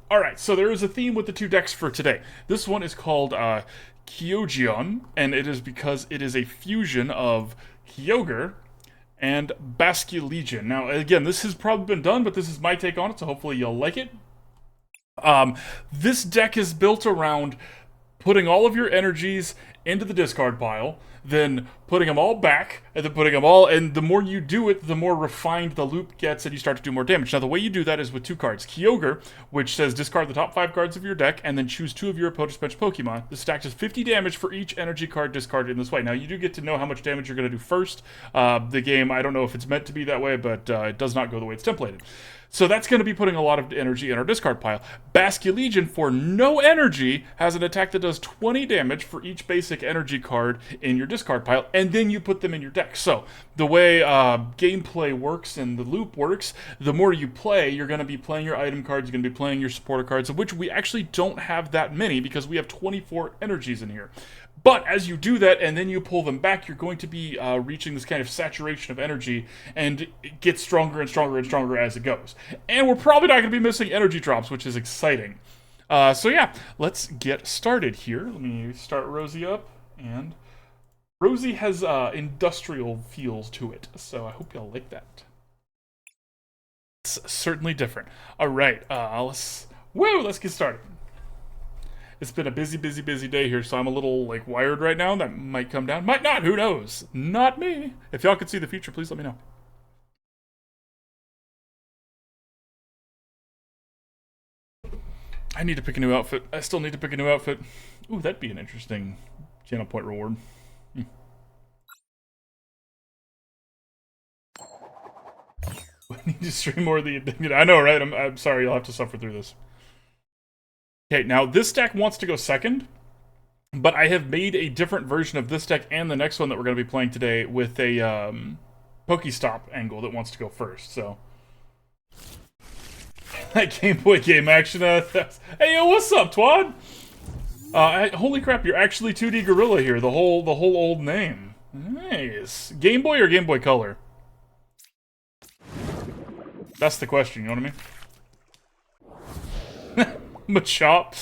Alright, so there is a theme with the two decks for today. This one is called KyoGion, and it is because it is a fusion of Kyogre and Basculegion. Now, again, this has probably been done, but this is my take on it, so hopefully you'll like it. This deck is built around putting all of your energies into the discard pile, then putting them all back, and then putting them all, and the more you do it, the more refined the loop gets, and you start to do more damage. Now, the way you do that is with two cards. Kyogre, which says discard the top 5 cards of your deck, and then choose 2 of your opponent's bench Pokemon. This stacks as 50 damage for each energy card discarded in this way. Now, you do get to know how much damage you're going to do first. The game, I don't know if it's meant to be that way, but it does not go the way it's templated. So that's going to be putting a lot of energy in our discard pile. Basculegion, for no energy, has an attack that does 20 damage for each basic energy card in your discard pile, and then you put them in your deck. So the way gameplay works and the loop works, the more you play, you're going to be playing your item cards, you're going to be playing your supporter cards, of which we actually don't have that many because we have 24 energies in here. But as you do that and then you pull them back, you're going to be reaching this kind of saturation of energy, and it gets stronger and stronger and stronger as it goes. And we're probably not going to be missing energy drops, which is exciting. So yeah, let's get started here. Let me start Rosie up. And Rosie has industrial feels to it, so I hope y'all like that. It's certainly different. All right, let's get started. It's been a busy day here, so I'm a little, wired right now. That might come down. Might not. Who knows? Not me. If y'all could see the future, please let me know. I need to pick a new outfit. I still need to pick a new outfit. Ooh, that'd be an interesting channel point reward. I need to stream more of the... I know, right? I'm sorry, you'll have to suffer through this. Okay, now this deck wants to go second, but I have made a different version of this deck and the next one that we're going to be playing today with a Pokestop angle that wants to go first, so... That Game Boy game action, hey yo, what's up, Twad? Holy crap, you're actually 2D Gorilla here, the whole old name. Nice. Game Boy or Game Boy Color? That's the question, you know what I mean? Machop?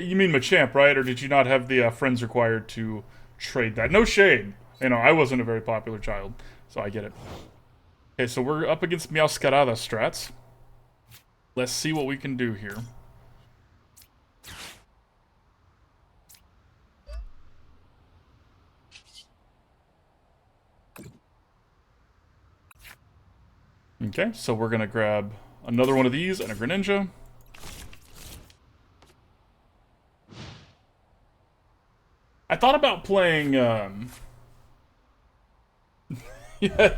You mean Machamp, right? Or did you not have the friends required to trade that? No shade. You know, I wasn't a very popular child, so I get it. Okay, so we're up against Meowscarada strats. Let's see what we can do here. Okay, so we're gonna grab another one of these and a Greninja. I thought about playing, yeah,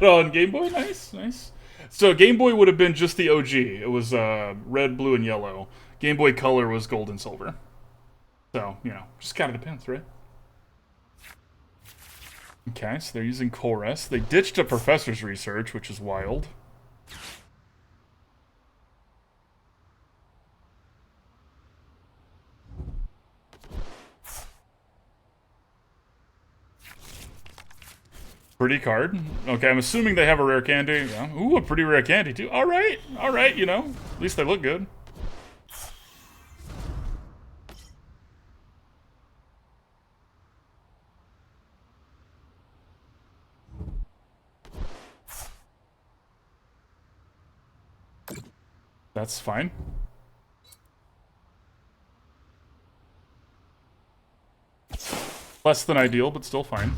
on Game Boy. Nice. So Game Boy would have been just the OG. It was red, blue, and yellow. Game Boy Color was gold and silver. So, you know, just kind of depends, right? Okay, so they're using Chorus. They ditched a Professor's Research, which is wild. Pretty card. Okay, I'm assuming they have a rare candy. Yeah. Ooh, a pretty rare candy, too. Alright, you know. At least they look good. That's fine. Less than ideal, but still fine.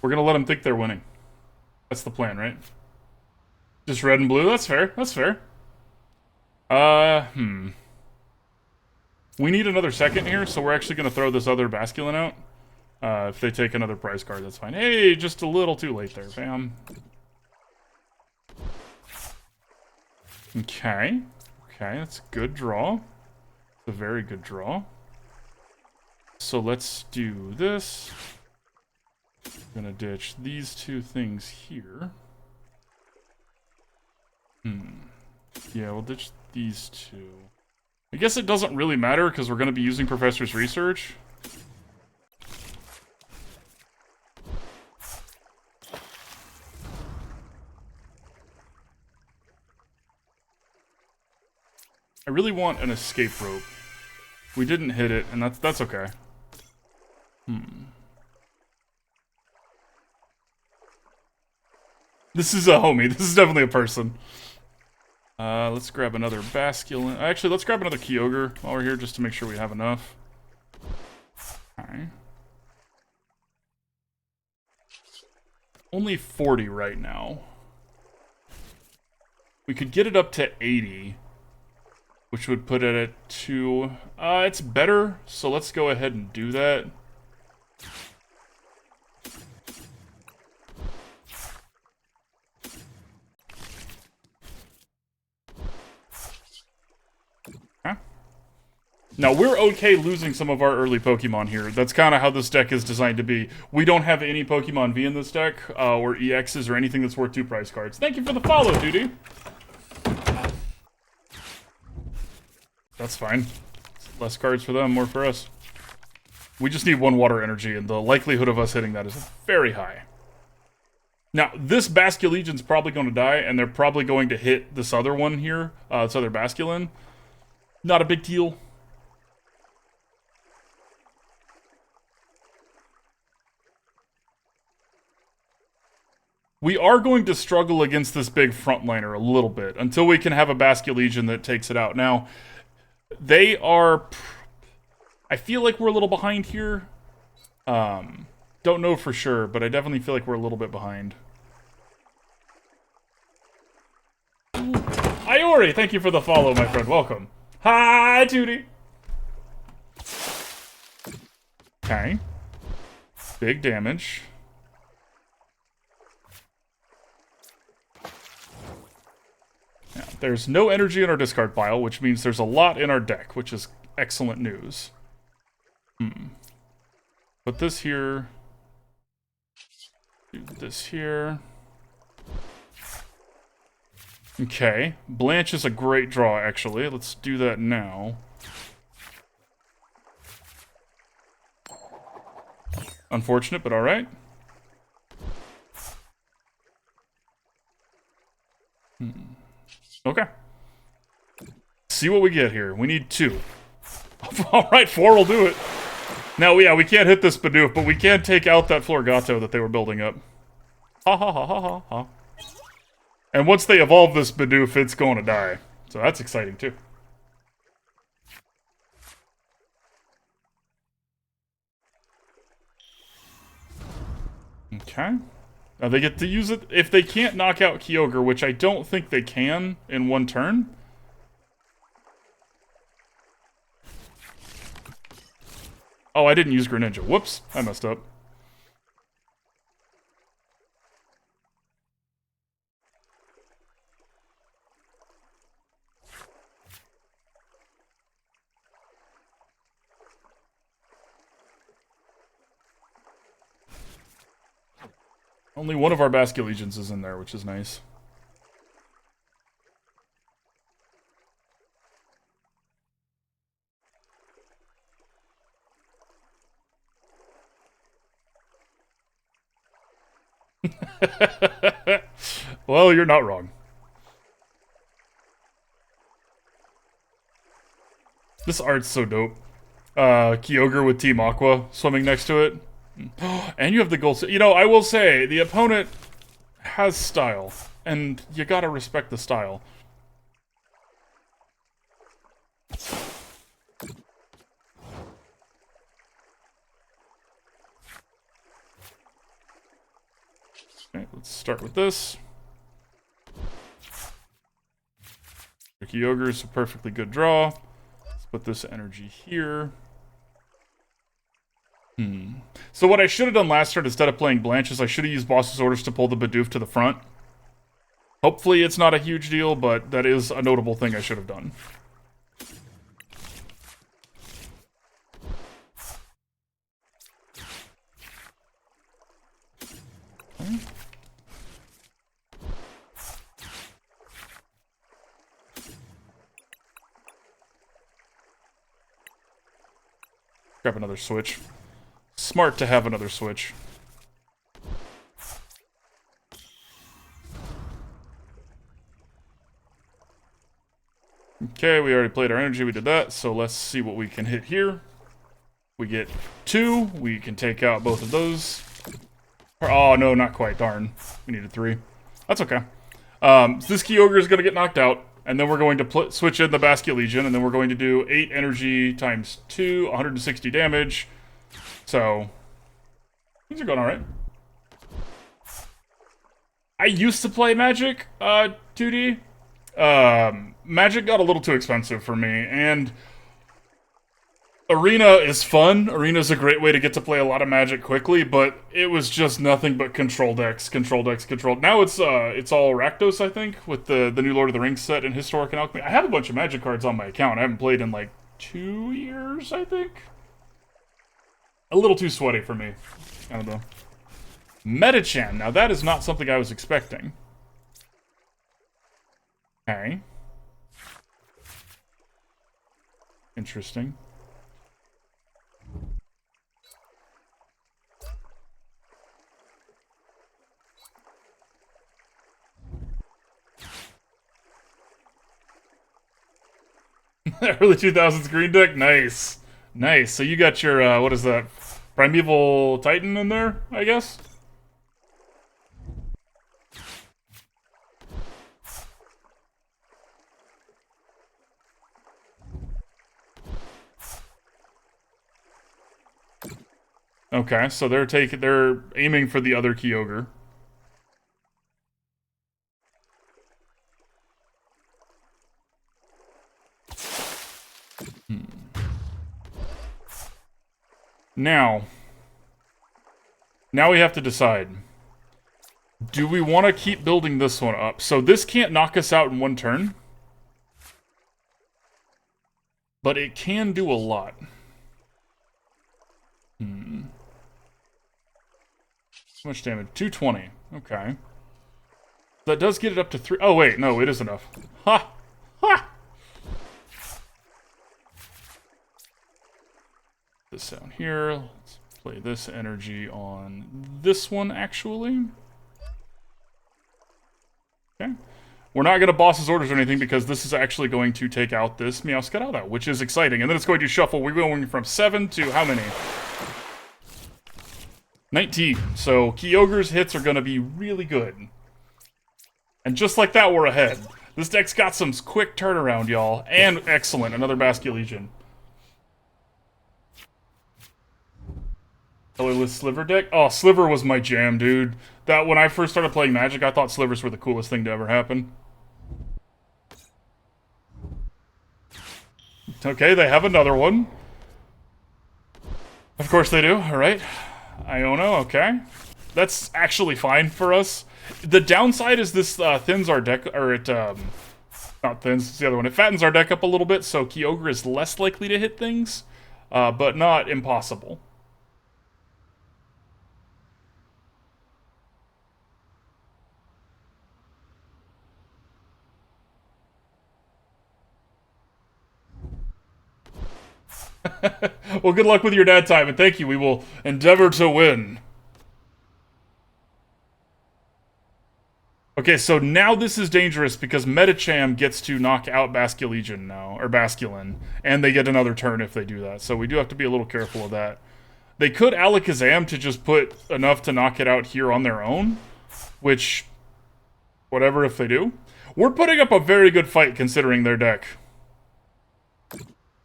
We're gonna let them think they're winning. That's the plan, right? Just red and blue? That's fair. That's fair. We need another second here, so we're actually gonna throw this other Basculin out. If they take another prize card, that's fine. Hey, just a little too late there, fam. Okay. Okay, that's a good draw. It's a very good draw. So let's do this. I'm gonna ditch these two things here. Yeah, we'll ditch these two. I guess it doesn't really matter because we're gonna be using Professor's Research. I really want an escape rope. We didn't hit it, and that's okay. This is a homie. This is definitely a person. Let's grab another Basculin. Actually, let's grab another Kyogre while we're here, just to make sure we have enough. Okay. Only 40 right now. We could get it up to 80, which would put it at 2. It's better, so let's go ahead and do that. Now, we're okay losing some of our early Pokemon here. That's kind of how this deck is designed to be. We don't have any Pokemon V in this deck, or EXs, or anything that's worth 2 prize cards. Thank you for the follow, dude. That's fine. Less cards for them, more for us. We just need 1 water energy, and the likelihood of us hitting that is very high. Now, this Basculegion's probably going to die, and they're probably going to hit this other one here, this other Basculin. Not a big deal. We are going to struggle against this big frontliner a little bit until we can have a Basculegion that takes it out. Now, they are... I feel like we're a little behind here. Don't know for sure, but I definitely feel like we're a little bit behind. Iori, thank you for the follow, my friend. Welcome. Hi, Tootie. Okay. Big damage. Now, there's no energy in our discard pile, which means there's a lot in our deck, which is excellent news. Put this here. Do this here. Okay. Blanche is a great draw, actually. Let's do that now. Unfortunate, but alright. Okay. See what we get here. We need 2. Alright, 4 will do it. Now, yeah, we can't hit this Bidoof, but we can take out that Florgato that they were building up. Ha ha ha ha ha ha. And once they evolve this Bidoof, it's going to die. So that's exciting, too. Okay. Now they get to use it. If they can't knock out Kyogre, which I don't think they can in 1 turn. Oh, I didn't use Greninja. Whoops. I messed up. Only one of our Basculegions is in there, which is nice. Well, you're not wrong. This art's so dope. Kyogre with Team Aqua swimming next to it. And you have the gold. You know, I will say, the opponent has style, and you gotta respect the style. Okay, let's start with this. The Kyogre is a perfectly good draw. Let's put this energy here. So what I should have done last turn, instead of playing Blanche, is I should have used Boss's Orders to pull the Bidoof to the front. Hopefully it's not a huge deal, but that is a notable thing I should have done. Okay. Grab another switch. Smart to have another switch. Okay, we already played our energy, we did that, so let's see what we can hit here. We get 2, we can take out both of those. Oh, no, not quite, darn. We needed 3. That's okay. So this Kyogre is going to get knocked out, and then we're going to switch in the Basculegion, and then we're going to do 8 energy times 2, 160 damage. So, things are going alright. I used to play Magic 2D. Magic got a little too expensive for me, and Arena is fun. Arena is a great way to get to play a lot of Magic quickly, but it was just nothing but control decks, control decks, control. Now it's all Rakdos, I think, with the new Lord of the Rings set and Historic and Alchemy. I have a bunch of Magic cards on my account. I haven't played in like 2 years, I think. A little too sweaty for me. I don't know. Metachan. Now that is not something I was expecting. Okay. Interesting. Early 2000s green deck? Nice. Nice. So you got your, what is that? Primeval Titan in there, I guess? Okay, so they're aiming for the other Kyogre. Now we have to decide. Do we want to keep building this one up? So this can't knock us out in 1 turn. But it can do a lot. How much damage? 220. Okay. That does get it up to 3. Oh, wait. No, it is enough. Ha! Ha! This down here. Let's play this energy on this one, actually. Okay. We're not going to boss his orders or anything because this is actually going to take out this Meowscarada, which is exciting. And then it's going to shuffle. We're going from 7 to how many? 19. So Kyogre's hits are going to be really good. And just like that, we're ahead. This deck's got some quick turnaround, y'all. And excellent. Another Basculegion. Colorless Sliver deck? Oh, Sliver was my jam, dude. That when I first started playing Magic, I thought Slivers were the coolest thing to ever happen. Okay, they have another one. Of course they do, alright. Iono, okay. That's actually fine for us. The downside is this thins our deck, or it, not thins, it's the other one. It fattens our deck up a little bit, so Kyogre is less likely to hit things, but not impossible. Well, good luck with your dad time, and thank you. We will endeavor to win. Okay, so now this is dangerous because Metacham gets to knock out Basculegion now, or Basculin, and they get another turn if they do that. So we do have to be a little careful of that. They could Alakazam to just put enough to knock it out here on their own, which, whatever if they do. We're putting up a very good fight considering their deck.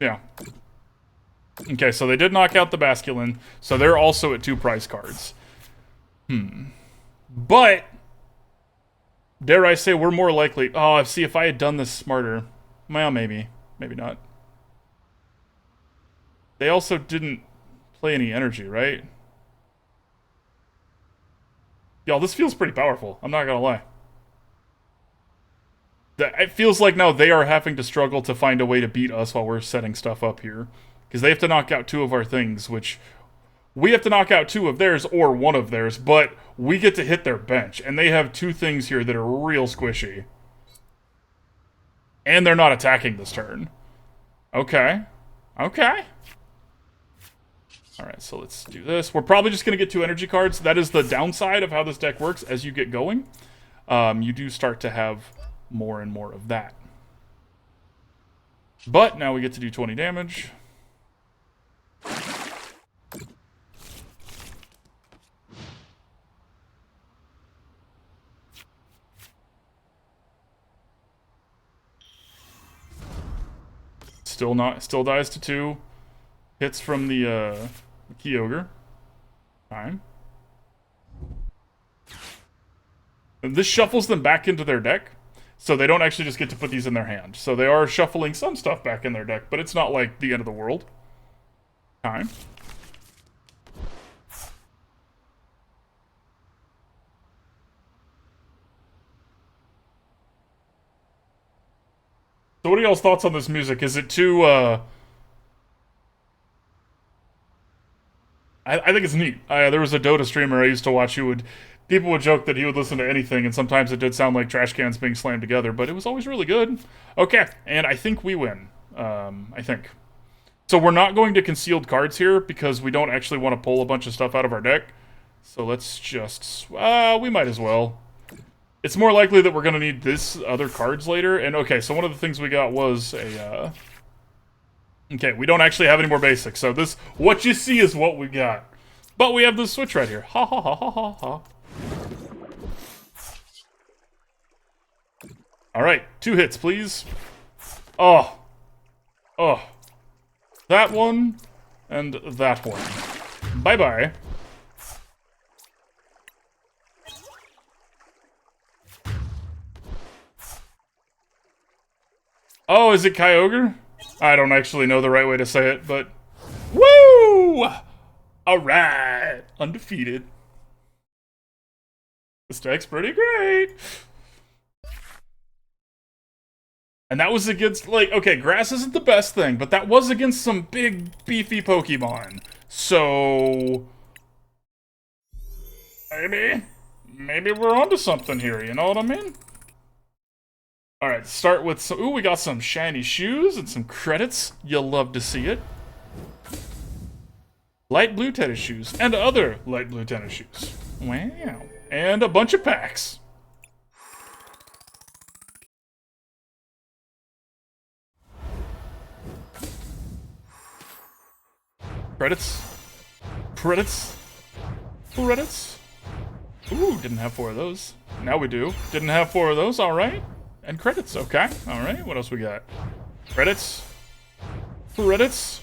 Yeah. Okay, so they did knock out the Basculin, so they're also at 2 prize cards. But, dare I say, we're more likely... Oh, see, if I had done this smarter... Well, maybe. Maybe not. They also didn't play any energy, right? Y'all, this feels pretty powerful. I'm not gonna lie. It feels like now they are having to struggle to find a way to beat us while we're setting stuff up here. Because they have to knock out 2 of our things, which... We have to knock out 2 of theirs or 1 of theirs, but we get to hit their bench. And they have 2 things here that are real squishy. And they're not attacking this turn. Okay. Okay. Alright, so let's do this. We're probably just going to get 2 energy cards. That is the downside of how this deck works. As you get going, you do start to have more and more of that. But now we get to do 20 damage. Still dies to 2. Hits from the Kyogre. Time. And this shuffles them back into their deck, so they don't actually just get to put these in their hand. So they are shuffling some stuff back in their deck, but it's not like the end of the world. Time. So what are y'all's thoughts on this music? Is it too, I think it's neat. There was a Dota streamer I used to watch people would joke that he would listen to anything, and sometimes it did sound like trash cans being slammed together, but it was always really good. Okay, and I think we win. I think. So we're not going to concealed cards here, because we don't actually want to pull a bunch of stuff out of our deck. So let's just, we might as well. It's more likely that we're going to need this other cards later. And okay, so one of the things we got was a, okay, we don't actually have any more basics. So this, what you see is what we got. But we have this switch right here. Ha ha ha ha ha ha. Alright, 2 hits, please. Oh. Oh. That one, and that one. Bye-bye. Oh, is it Kyogre? I don't actually know the right way to say it, but... Woo! Alright! Undefeated. This deck's pretty great. And that was against, like, okay, grass isn't the best thing, but that was against some big, beefy Pokemon. So... Maybe we're onto something here, you know what I mean? Alright, start with some... Ooh, we got some shiny shoes and some credits. You'll love to see it. Light blue tennis shoes and other light blue tennis shoes. Wow. And a bunch of packs. Credits. Credits. Credits. Ooh, didn't have 4 of those. Now we do. Didn't have 4 of those, alright. And credits, okay. Alright, what else we got? Credits. Credits.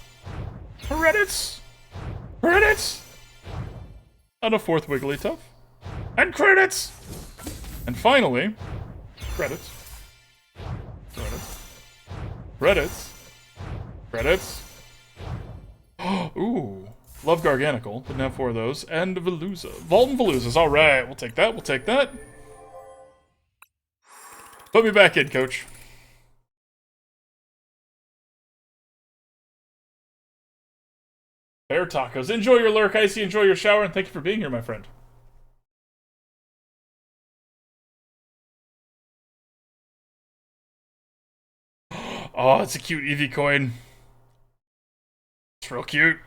Credits. Credits. And a 4th Wigglytuff. And credits. And finally, credits. Credits. Credits. Credits. Ooh. Love Garganical. Didn't have 4 of those. And Veluza. Vault and Veluzas. Alright, we'll take that. We'll take that. Put me back in, coach. Bear Tacos. Enjoy your lurk, Icy. Enjoy your shower, and thank you for being here, my friend. Oh, it's a cute Eevee coin. It's real cute.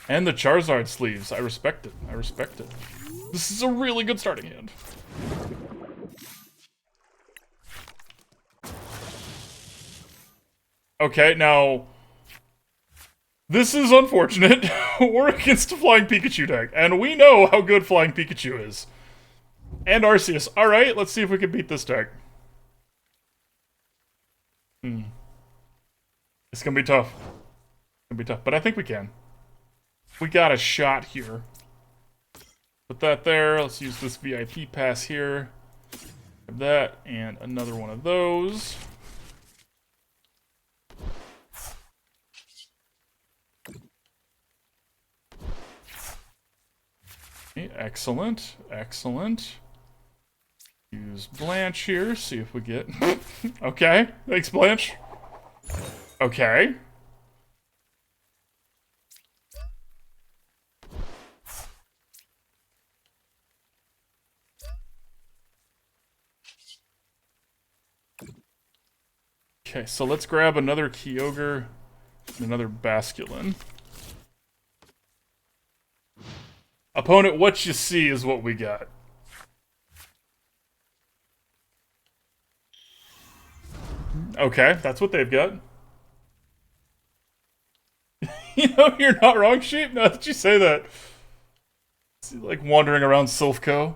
And the Charizard sleeves. I respect it. I respect it. This is a really good starting hand. Okay, now... This is unfortunate. We're against a Flying Pikachu deck, and we know how good Flying Pikachu is. And Arceus. Alright, let's see if we can beat this deck. It's gonna be tough. It's gonna be tough, but I think we can. We got a shot here. Put that there. Let's use this VIP pass here. Have that, and another one of those. Okay, excellent, excellent. Use Blanche here, see if we get... Okay, thanks Blanche. Okay. Okay, so let's grab another Kyogre and another Basculin. Opponent, what you see is what we got. Okay, that's what they've got. You know, you're not wrong, Sheep. Now that you say that. It's like wandering around Silphco.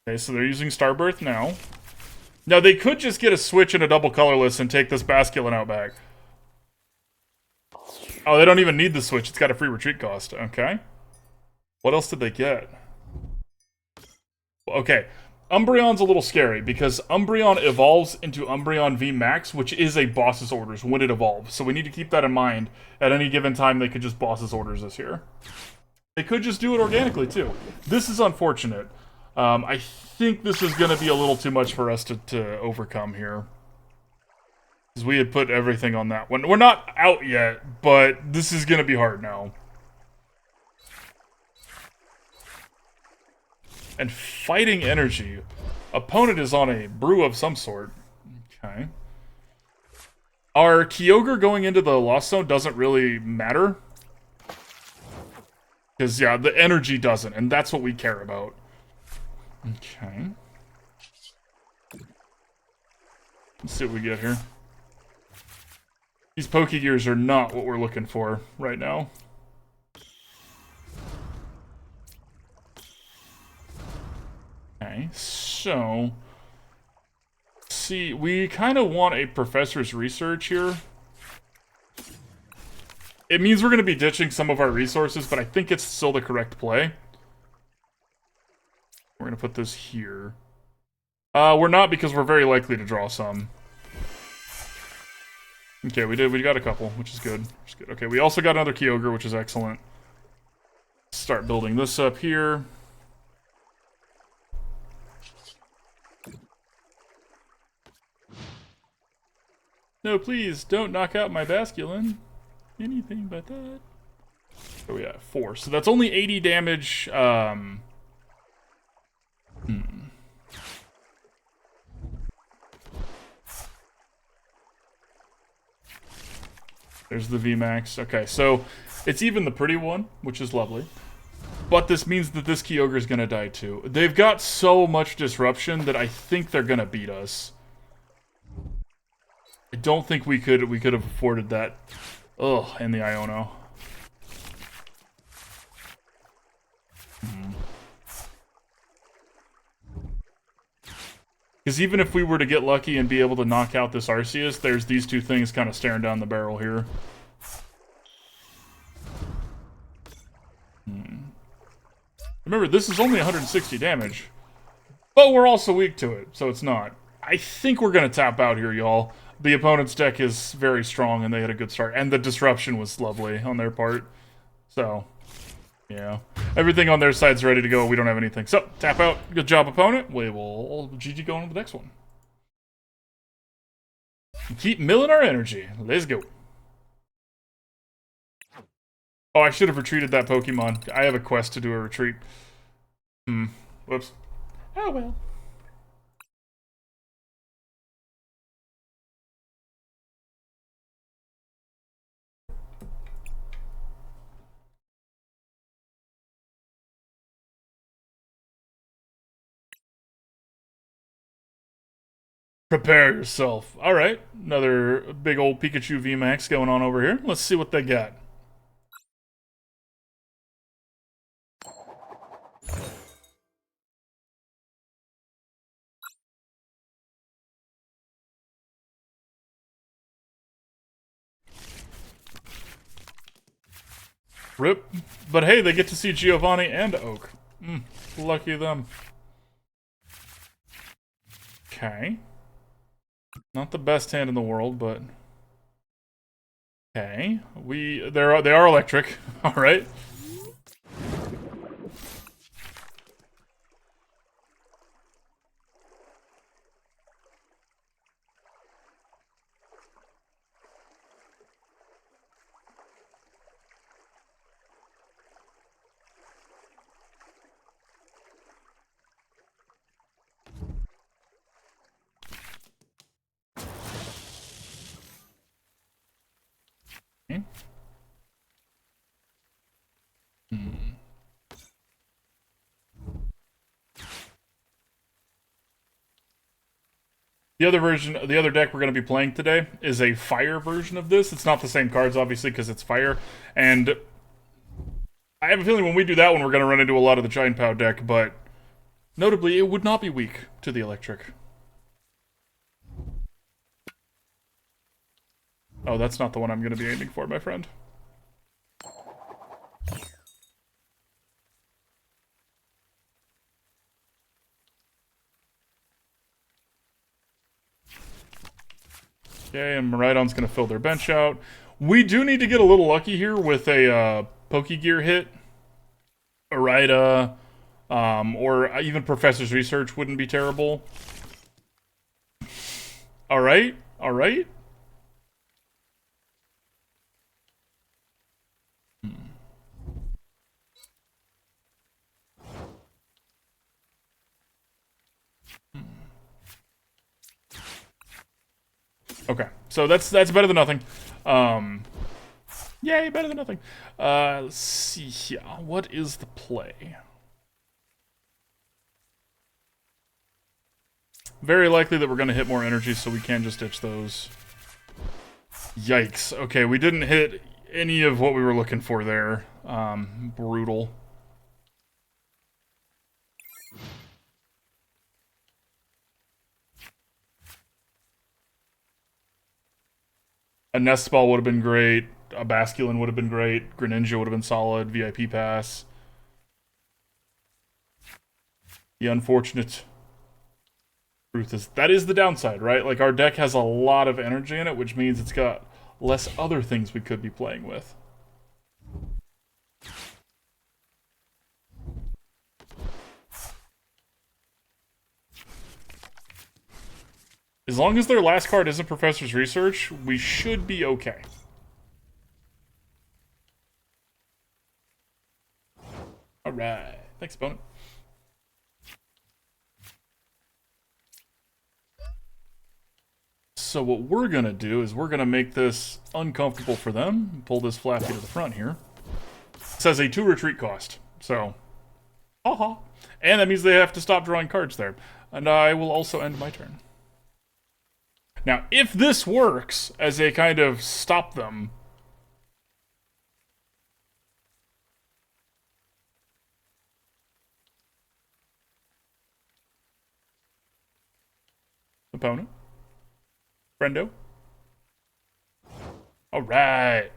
Okay, so they're using Starbirth now. Now, they could just get a switch and a double colorless and take this Basculin out back. Oh, they don't even need the switch. It's got a free retreat cost. Okay. What else did they get? Okay. Umbreon's a little scary because Umbreon evolves into Umbreon V Max, which is a boss's orders when it evolves. So we need to keep that in mind. At any given time, they could just boss's orders this year. They could just do it organically, too. This is unfortunate. I think this is going to be a little too much for us to overcome here. Because we had put everything on that one. We're not out yet, but this is going to be hard now. And fighting energy. Opponent is on a brew of some sort. Okay. Our Kyogre going into the Lost Zone doesn't really matter. Because, yeah, the energy doesn't, and that's what we care about. Okay. Let's see what we get here. These Pokégears are not what we're looking for right now. Okay, so... See, we kind of want a professor's research here. It means we're going to be ditching some of our resources, but I think it's still the correct play. We're going to put this here. We're not, because we're very likely to draw some. Okay, we did. We got a couple, which is good. Which is good. Okay, we also got another Kyogre, which is excellent. Start building this up here. No, please, don't knock out my Basculin. Anything but that. Oh, yeah, 4. So that's only 80 damage. There's the VMAX. Okay, so it's even the pretty one, which is lovely. But this means that this Kyogre is going to die too. They've got so much disruption that I think they're going to beat us. I don't think we could have afforded that. Ugh, and the Iono. Because even if we were to get lucky and be able to knock out this Arceus, there's these two things kind of staring down the barrel here. Remember, this is only 160 damage. But we're also weak to it, so it's not. I think we're going to tap out here, y'all. The opponent's deck is very strong, and they had a good start. And the disruption was lovely on their part. So, yeah. Everything on their side's ready to go. We don't have anything. So, tap out. Good job, opponent. We will GG go on to the next one. Keep milling our energy. Let's go. Oh, I should have retreated that Pokemon. I have a quest to do a retreat. Whoops. Oh, well. Prepare yourself. Alright, another big old Pikachu VMAX going on over here. Let's see what they got. Rip. But hey, they get to see Giovanni and Oak. Lucky them. Okay. Not the best hand in the world, but... Okay. They are electric. Alright. The other version, the other deck we're going to be playing today is a fire version of this. It's not the same cards, obviously, because it's fire. And I have a feeling when we do that one, we're going to run into a lot of the Giant Pow deck, but notably, it would not be weak to the electric. Oh, that's not the one I'm going to be aiming for, my friend. Okay, and Miraidon's going to fill their bench out. We do need to get a little lucky here with a Pokégear hit. Irida, or even Professor's Research wouldn't be terrible. Alright, alright. Okay, so that's better than nothing. Yay, better than nothing. Let's see here. What is the play? Very likely that we're going to hit more energy, so we can just ditch those. Yikes. Okay, we didn't hit any of what we were looking for there. Brutal. A Nest Ball would have been great. A Basculin would have been great. Greninja would have been solid. VIP Pass. The unfortunate truth is that is the downside, right? Like, our deck has a lot of energy in it, which means it's got less other things we could be playing with. As long as their last card isn't Professor's Research, we should be okay. Alright. Thanks, opponent. So what we're going to do is we're going to make this uncomfortable for them. Pull this Flappy to the front here. It says a 2 retreat cost. So, haha. And that means they have to stop drawing cards there. And I will also end my turn. Now, if this works as a kind of stop them, opponent, friendo. All right.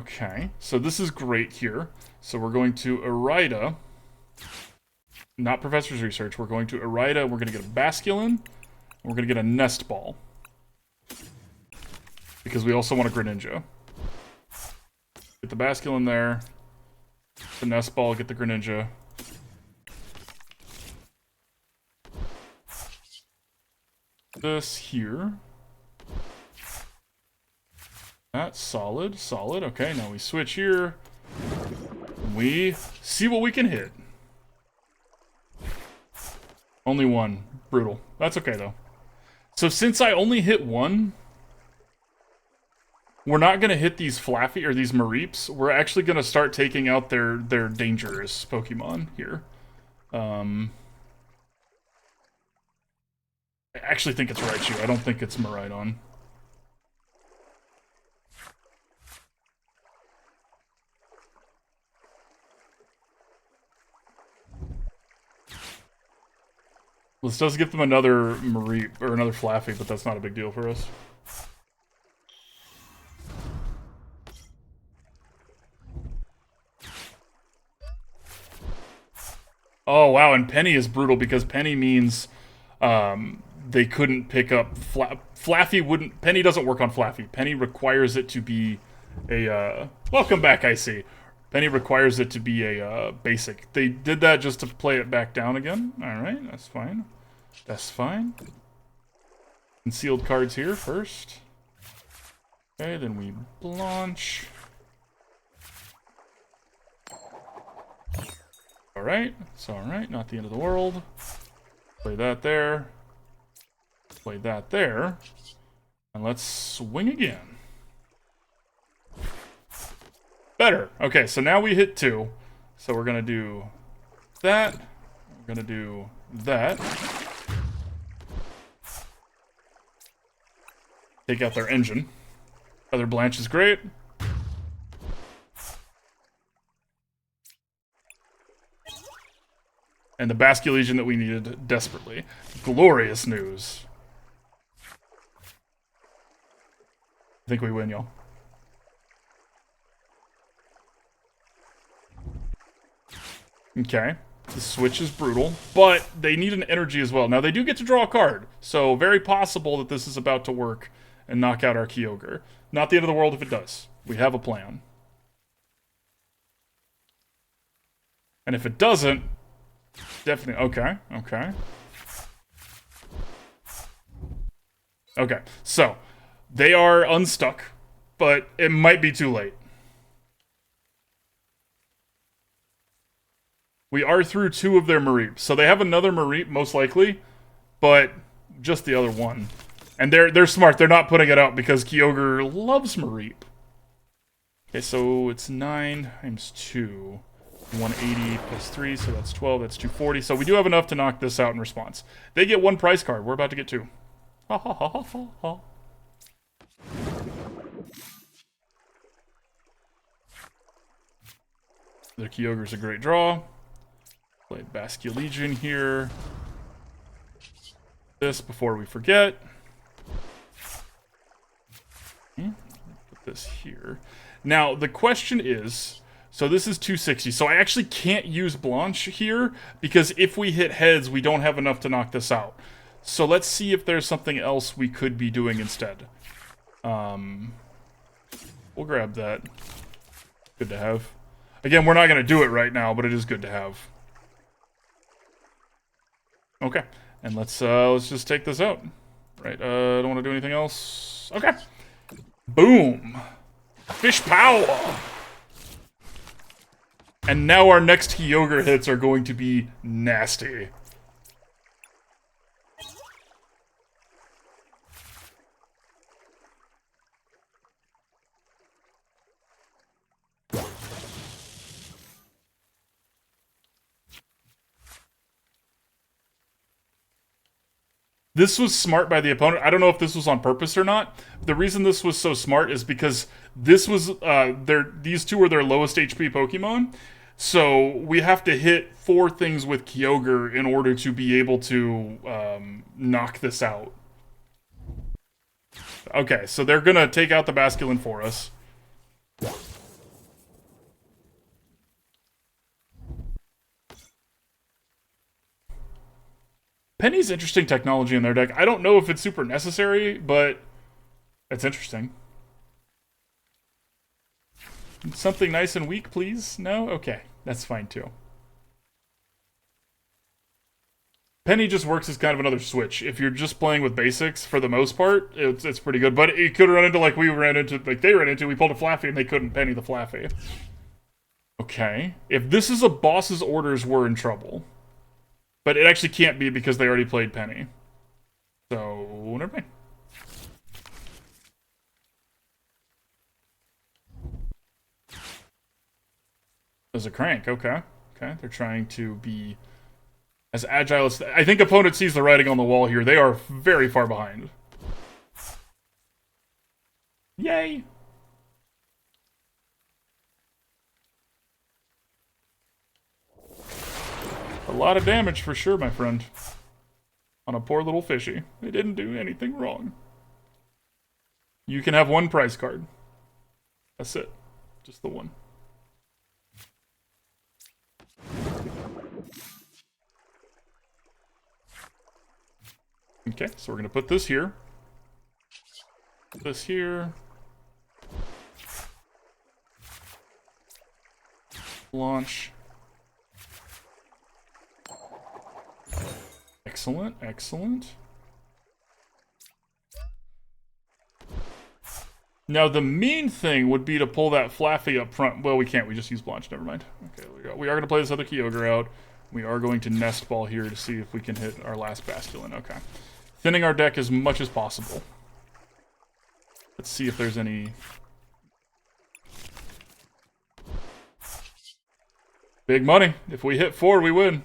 Okay, so this is great here. So we're going to Irida. Not Professor's Research. We're going to Irida. We're going to get a Basculin. We're going to get a Nest Ball. Because we also want a Greninja. Get the Basculin there. The Nest Ball. Get the Greninja. This here. That's solid. Solid. Okay, now we switch here. We see what we can hit. Only one. Brutal. That's okay, though. So since I only hit one, we're not going to hit these Flaffy or these Mareeps. We're actually going to start taking out their dangerous Pokemon here. I actually think it's Raichu. I don't think it's Miraidon. This does give them another Mareep, or another Flaffy, but that's not a big deal for us. Oh, wow, and Penny is brutal, because Penny means they couldn't pick up... Flaffy wouldn't... Penny doesn't work on Flaffy. Penny requires it to be a... Welcome back, I see. Penny requires it to be a basic. They did that just to play it back down again. Alright, that's fine. That's fine. Concealed cards here first. Okay, then we Blanche. Alright, it's alright, not the end of the world. Play that there. Play that there. And let's swing again. Better. Okay, so now we hit 2. So we're gonna do that. We're gonna do that. Take out their engine. Other Blanche is great. And the Basculegion that we needed desperately. Glorious news. I think we win, y'all. Okay. The switch is brutal, but they need an energy as well. Now, they do get to draw a card, so very possible that this is about to work and knock out our Kyogre. Not the end of the world if it does. We have a plan. And if it doesn't, definitely... Okay, okay. Okay, so, they are unstuck, but it might be too late. We are through 2 of their Mareeps. So they have another Mareep, most likely, but just the other one. And they're smart. They're not putting it out because Kyogre loves Mareep. Okay, so it's 9 times 2. 180 plus 3, so that's 12. That's 240. So we do have enough to knock this out in response. They get 1 prize card. We're about to get 2. Ha ha ha ha ha ha. Their Kyogre's a great draw. Play Basculegion here. This before we forget. Put this here. Now, the question is, so this is 260. So I actually can't use Blanche here because if we hit heads, we don't have enough to knock this out. So let's see if there's something else we could be doing instead. We'll grab that. Good to have. Again, we're not going to do it right now, but it is good to have. Okay, and let's just take this out. Right, don't want to do anything else. Okay. Boom. Fish power. And now our next Kyogre hits are going to be nasty. This was smart by the opponent. I don't know if this was on purpose or not. The reason this was so smart is because this was these 2 were their lowest HP Pokemon. So we have to hit 4 things with Kyogre in order to be able to knock this out. Okay, so they're gonna take out the Basculin for us. Penny's interesting technology in their deck. I don't know if it's super necessary, but it's interesting. Something nice and weak, please? No? Okay, that's fine too. Penny just works as kind of another switch. If you're just playing with basics, for the most part, it's pretty good. But it could run into like we ran into, like they ran into, we pulled a Flaffy and they couldn't Penny the Flaffy. Okay. If this is a boss's orders, we're in trouble. But it actually can't be because they already played Penny. So, never mind. There's a crank, okay. Okay, they're trying to be as agile as... I think opponent sees the writing on the wall here. They are very far behind. Yay! A lot of damage for sure, my friend. On a poor little fishy. They didn't do anything wrong. You can have 1 prize card. That's it. Just the 1. Okay, so we're going to put this here. Put this here. Launch. Excellent, excellent. Now, the main thing would be to pull that Flaffy up front. Well, we can't. We just use Blanche. Never mind. Okay, there we go. We are going to play this other Kyogre out. We are going to Nest Ball here to see if we can hit our last Basculin. Okay. Thinning our deck as much as possible. Let's see if there's any... Big money. If we hit 4, we win.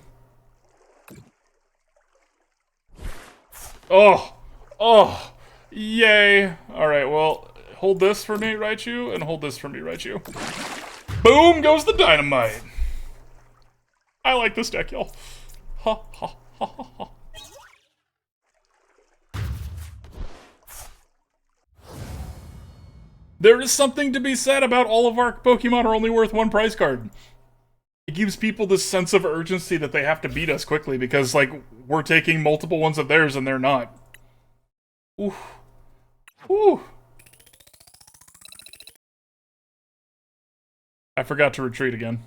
Oh! Oh! Yay! Alright, well, hold this for me, Raichu, and hold this for me, Raichu. Boom goes the dynamite! I like this deck, y'all. Ha ha ha ha ha. There is something to be said about all of our Pokemon are only worth one prize card. It gives people this sense of urgency that they have to beat us quickly because, like, we're taking multiple ones of theirs and they're not. Ooh. Ooh. I forgot to retreat again.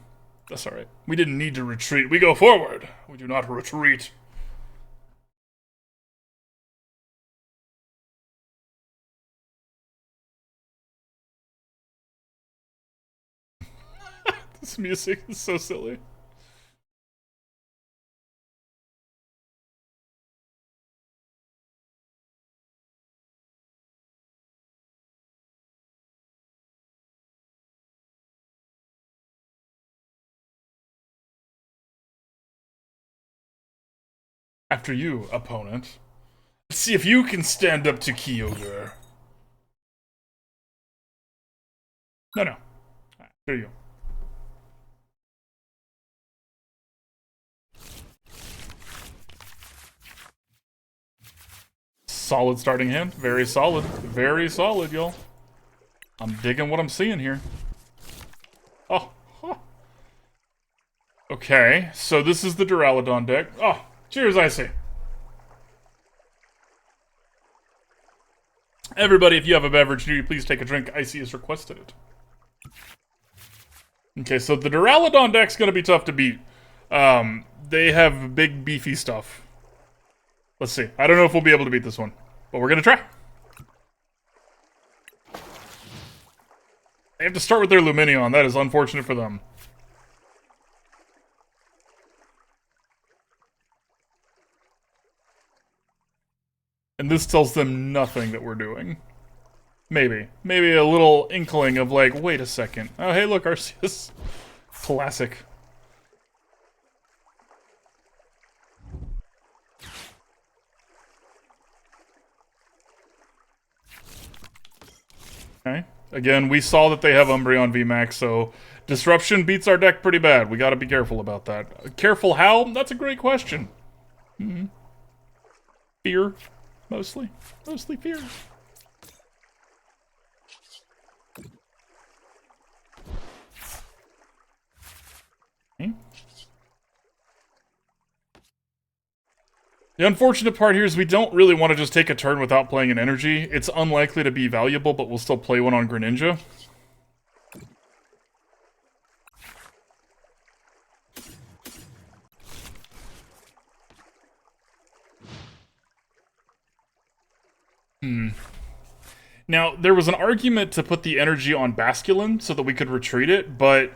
That's alright. We didn't need to retreat. We go forward. We do not retreat. This music is so silly. After you, opponent. Let's see if you can stand up to Kyogre. No. After you. Solid starting hand. Very solid. Very solid, y'all. I'm digging what I'm seeing here. Oh. Huh. Okay, so this is the Duraludon deck. Oh, cheers, Icy. Everybody, if you have a beverage near you, please take a drink. Icy has requested it. Okay, so the Duraludon deck's gonna be tough to beat. They have big, beefy stuff. Let's see. I don't know if we'll be able to beat this one, but we're gonna try. They have to start with their Lumineon. That is unfortunate for them. And this tells them nothing that we're doing. Maybe. Maybe a little inkling of like, wait a second. Oh, hey, look, Arceus. Classic. Okay. Again, we saw that they have Umbreon VMAX, so Disruption beats our deck pretty bad. We gotta be careful about that. Careful how? That's a great question. Fear. Mostly. Mostly fear. Okay. The unfortunate part here is we don't really want to just take a turn without playing an energy. It's unlikely to be valuable, but we'll still play one on Greninja. Now, there was an argument to put the energy on Basculin so that we could retreat it, but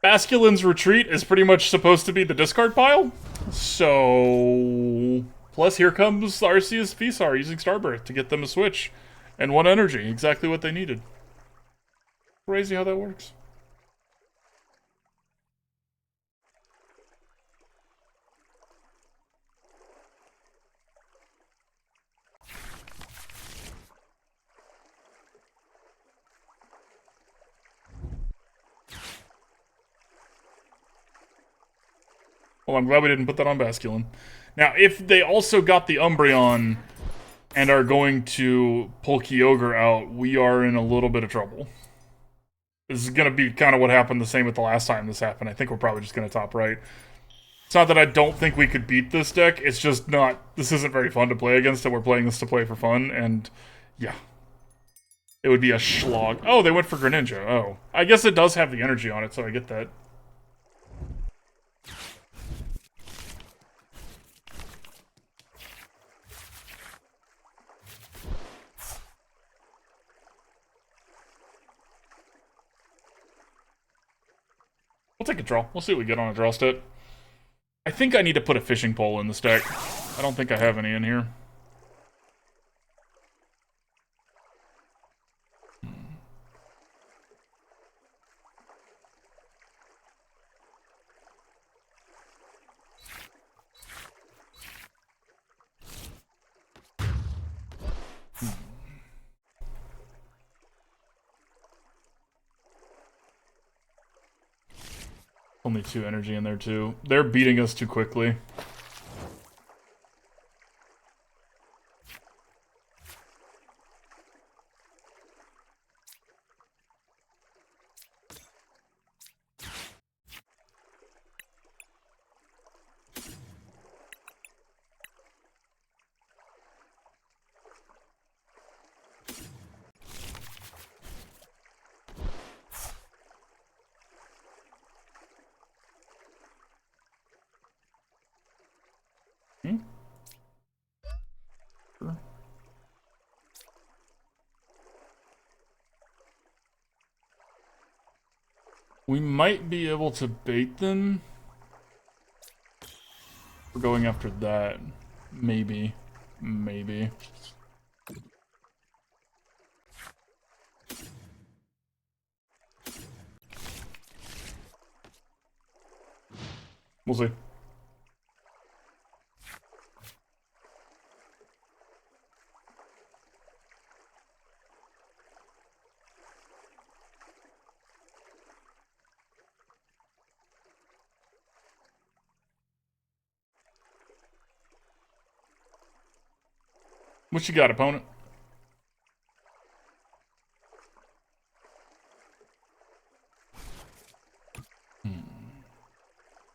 Basculin's retreat is pretty much supposed to be the discard pile. So... Plus, here comes Arceus Venusaur using Starbirth to get them a switch. And one energy, exactly what they needed. Crazy how that works. Well, I'm glad we didn't put that on Basculin. Now, if they also got the Umbreon and are going to pull Kyogre out, we are in a little bit of trouble. This is going to be kind of what happened the same with the last time this happened. I think we're probably just going to top right. It's not that I don't think we could beat this deck, it's just not... This isn't very fun to play against, and we're playing this to play for fun, and... Yeah. It would be a schlog. Oh, they went for Greninja. Oh. I guess it does have the energy on it, so I get that. We'll take a draw. We'll see what we get on a draw stat. I think I need to put a fishing pole in this deck. I don't think I have any in here. Only 2 energy in there, too. They're beating us too quickly. We might be able to bait them. We're going after that. Maybe. Maybe. We'll see. What you got, opponent?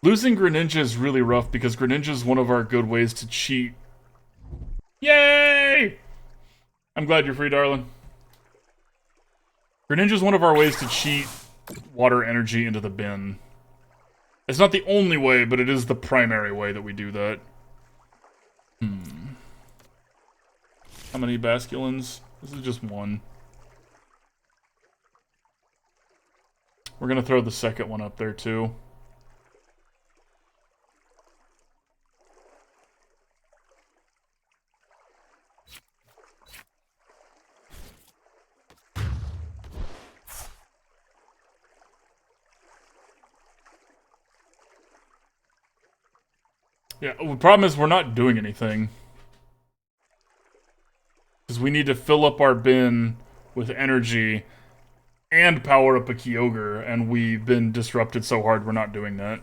Losing Greninja is really rough because Greninja is one of our good ways to cheat. Yay! I'm glad you're free, darling. Greninja is one of our ways to cheat water energy into the bin. It's not the only way, but it is the primary way that we do that. How many Basculins? This is just one. We're gonna throw the second one up there, too. Yeah, the problem is we're not doing anything. Because we need to fill up our bin with energy and power up a Kyogre, and we've been disrupted so hard we're not doing that.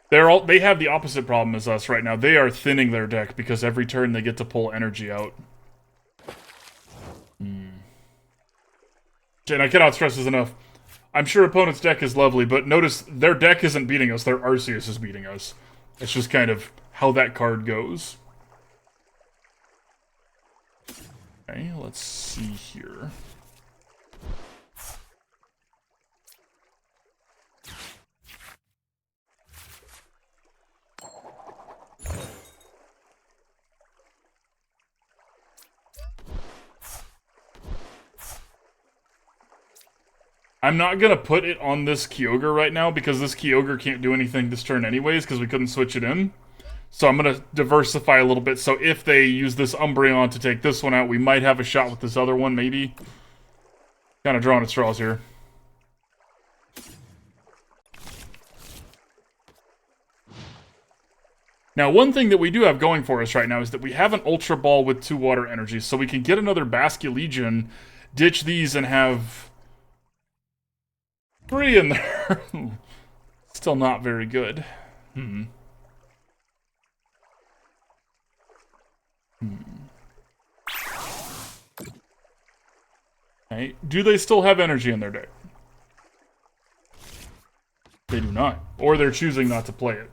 They have the opposite problem as us right now. They are thinning their deck because every turn they get to pull energy out. And I cannot stress this enough. I'm sure opponent's deck is lovely, but notice their deck isn't beating us, their Arceus is beating us. It's just kind of how that card goes. Okay, let's see here. I'm not gonna put it on this Kyogre right now because this Kyogre can't do anything this turn anyways because we couldn't switch it in. So I'm gonna diversify a little bit. So if they use this Umbreon to take this one out, we might have a shot with this other one, maybe. Kind of drawing at straws here. Now, one thing that we do have going for us right now is that we have an Ultra Ball with 2 water energies, so we can get another Basculegion, ditch these, and have 3 in there. Still not very good. Okay. Do they still have energy in their deck? They do not. Or they're choosing not to play it,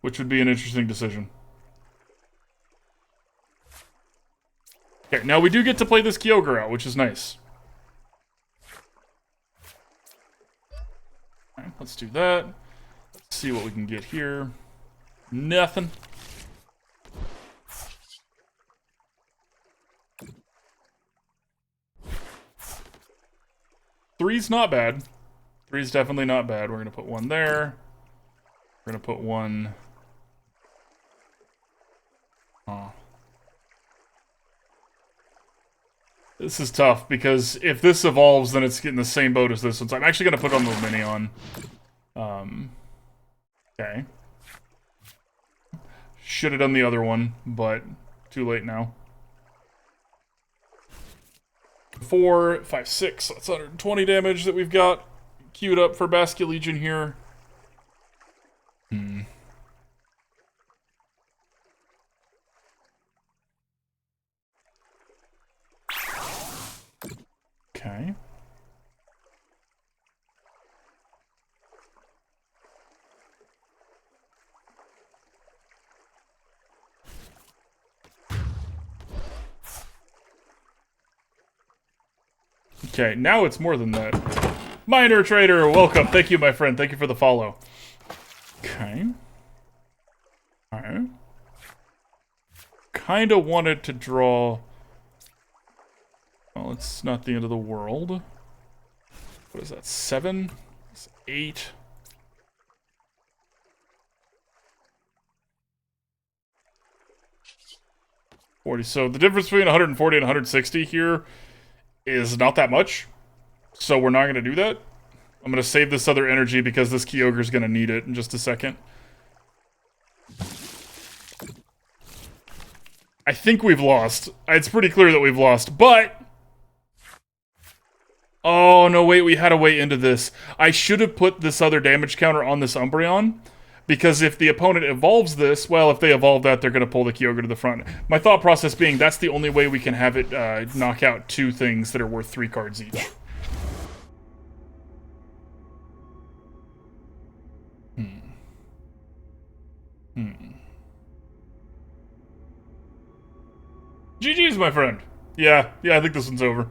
which would be an interesting decision. Okay, now we do get to play this Kyogre out, which is nice. Alright, let's do that. Let's see what we can get here. Nothing. Three's not bad. Three's definitely not bad. We're going to put one there. We're going to put one... Oh. This is tough, because if this evolves, then it's getting the same boat as this one. So I'm actually going to put on the Lumineon. Okay. Should have done the other one, but too late now. 4, 5, 6. That's 120 damage that we've got. queued up for Basculegion here. Okay. Okay, now it's more than that. Minor Trader, welcome. Thank you, my friend. Thank you for the follow. Okay. Alright. Kinda wanted to draw... Well, it's not the end of the world. What is that, 7? It's 8. So the difference between 140 and 160 here is not that much. So we're not going to do that. I'm going to save this other energy because this Kyogre is going to need it in just a second. I think we've lost. It's pretty clear that we've lost, but... Oh, no, wait, we had a way into this. I should have put this other damage counter on this Umbreon, because if the opponent evolves this, well, if they evolve that, they're going to pull the Kyogre to the front. My thought process being that's the only way we can have it knock out 2 things that are worth 3 cards each. GG's, my friend. Yeah, I think this one's over.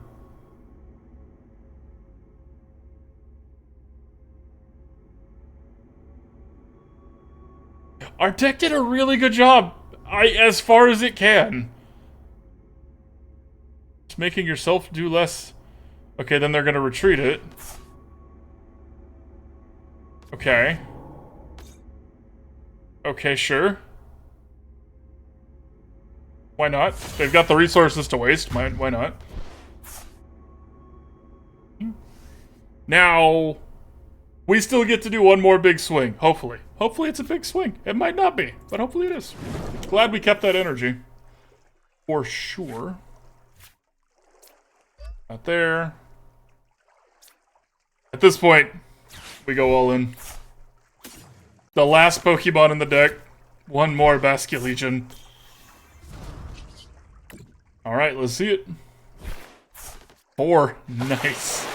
Our deck did a really good job, as far as it can. Just making yourself do less. Okay, then they're gonna retreat it. Okay. Okay, sure. Why not? They've got the resources to waste. Why not? Now, we still get to do one more big swing, hopefully. Hopefully it's a big swing. It might not be, but hopefully it is. Glad we kept that energy. For sure. Not there. At this point, we go all in. The last Pokemon in the deck. One more Basculegion. Alright, let's see it. 4. Nice.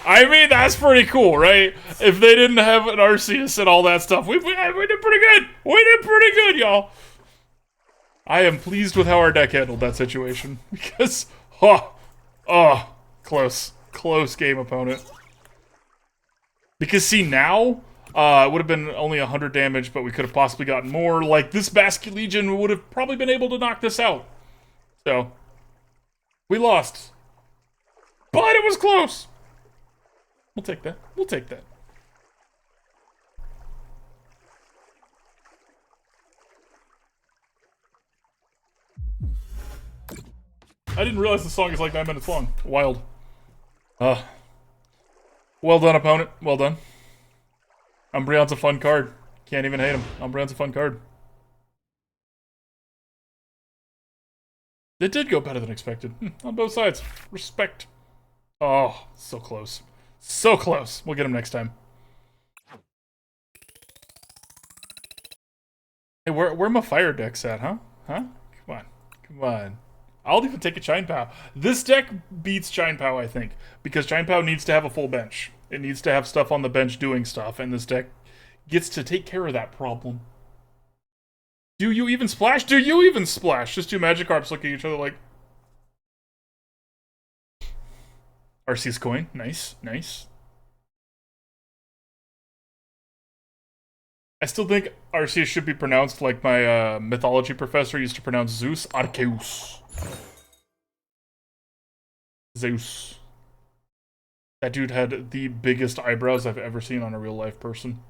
I mean, that's pretty cool, right? If they didn't have an Arceus and all that stuff, we did pretty good. We did pretty good, y'all. I am pleased with how our deck handled that situation. Because, close game opponent. Because, see, now, it would have been only 100 damage, but we could have possibly gotten more. Like, this Basculegion would have probably been able to knock this out. So, we lost. But it was close. We'll take that. We'll take that. I didn't realize the song is like 9 minutes long. Wild. Well done, opponent. Well done. Umbreon's a fun card. Can't even hate him. Umbreon's a fun card. It did go better than expected. On both sides. Respect. Oh, so close. So close. We'll get him next time. Hey, where my fire decks at, huh? Huh? Come on. Come on. I'll even take a Chine Pow. This deck beats Chine Pow, I think. Because Chine Pow needs to have a full bench. It needs to have stuff on the bench doing stuff. And this deck gets to take care of that problem. Do you even splash? Do you even splash? Just 2 Magikarps looking at each other like... Arceus coin. Nice. Nice. I still think Arceus should be pronounced like my mythology professor used to pronounce Zeus. Arceus. Zeus. That dude had the biggest eyebrows I've ever seen on a real life person.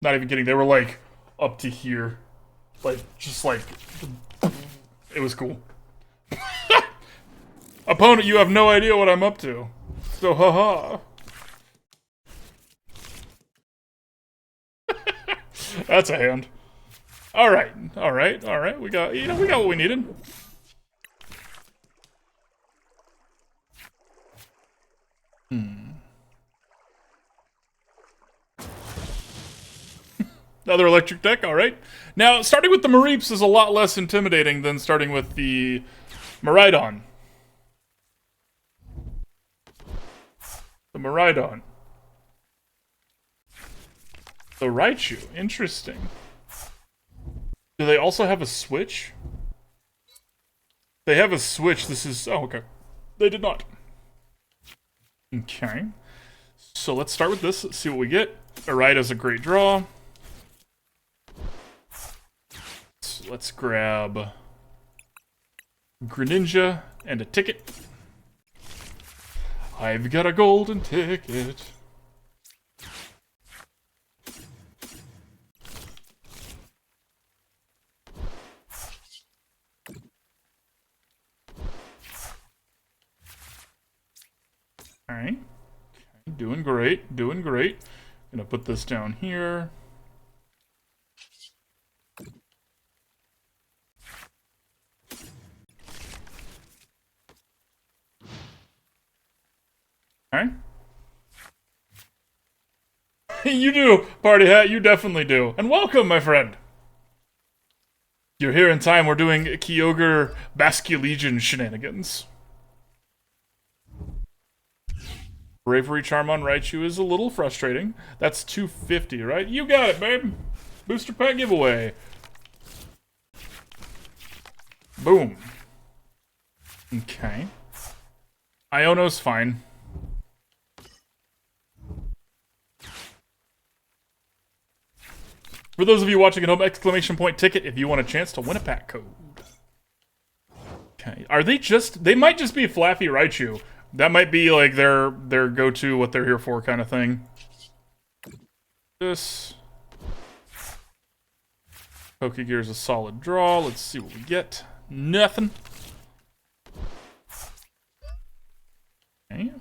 Not even kidding. They were like up to here. Like, just like... It was cool. Opponent, you have no idea what I'm up to. So, haha. That's a hand. Alright, alright, alright. We got, we got what we needed. Another electric deck, alright. Now, starting with the Mareeps is a lot less intimidating than starting with the Miraidon. The Miraidon. The Raichu, interesting. Do they also have a switch? They have a switch, this is... oh, okay. They did not. Okay. So let's start with this, let's see what we get. Irida's a great draw. So let's grab Greninja and a ticket. I've got a golden ticket. Alright. Okay. Doing great, doing great. Gonna put this down here. Alright. You do, Party Hat, you definitely do. And welcome, my friend. You're here in time, we're doing Kyogre Basculegion shenanigans. Bravery Charm on Raichu is a little frustrating. That's 250, right? You got it, babe. Booster pack giveaway. Boom. Okay. Iono's fine. For those of you watching at home, exclamation point ticket if you want a chance to win a pack code. Okay. Are they just... they might just be Flaffy Raichu. That might be like their go-to, what they're here for kind of thing. This. Pokégear is a solid draw. Let's see what we get. Nothing. Okay.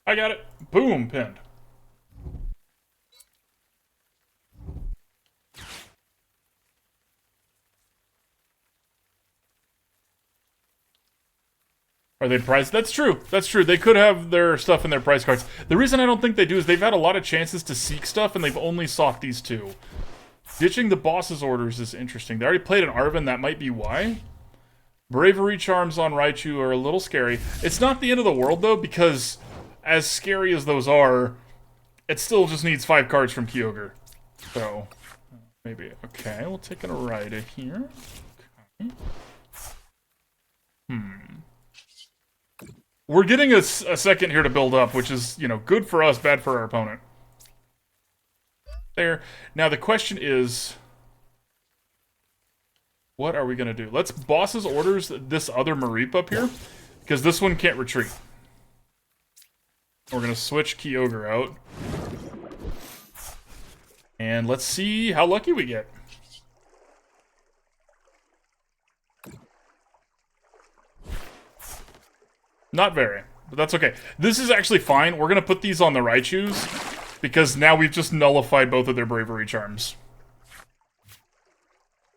I got it. Boom, pinned. Are they priced? That's true. That's true. They could have their stuff in their price cards. The reason I don't think they do is they've had a lot of chances to seek stuff, and they've only sought these two. Ditching the boss's orders is interesting. They already played an Arven, that might be why. Bravery Charms on Raichu are a little scary. It's not the end of the world, though, because... as scary as those are, it still just needs 5 cards from Kyogre. So, maybe. Okay, we'll take an Irida here. Okay. We're getting a second here to build up, which is, you know, good for us, bad for our opponent. There. Now, the question is... what are we going to do? Let's boss's orders this other Mareep up here, because this one can't retreat. We're going to switch Kyogre out. And let's see how lucky we get. Not very, but that's okay. This is actually fine. We're going to put these on the Raichus, because now we've just nullified both of their Bravery Charms.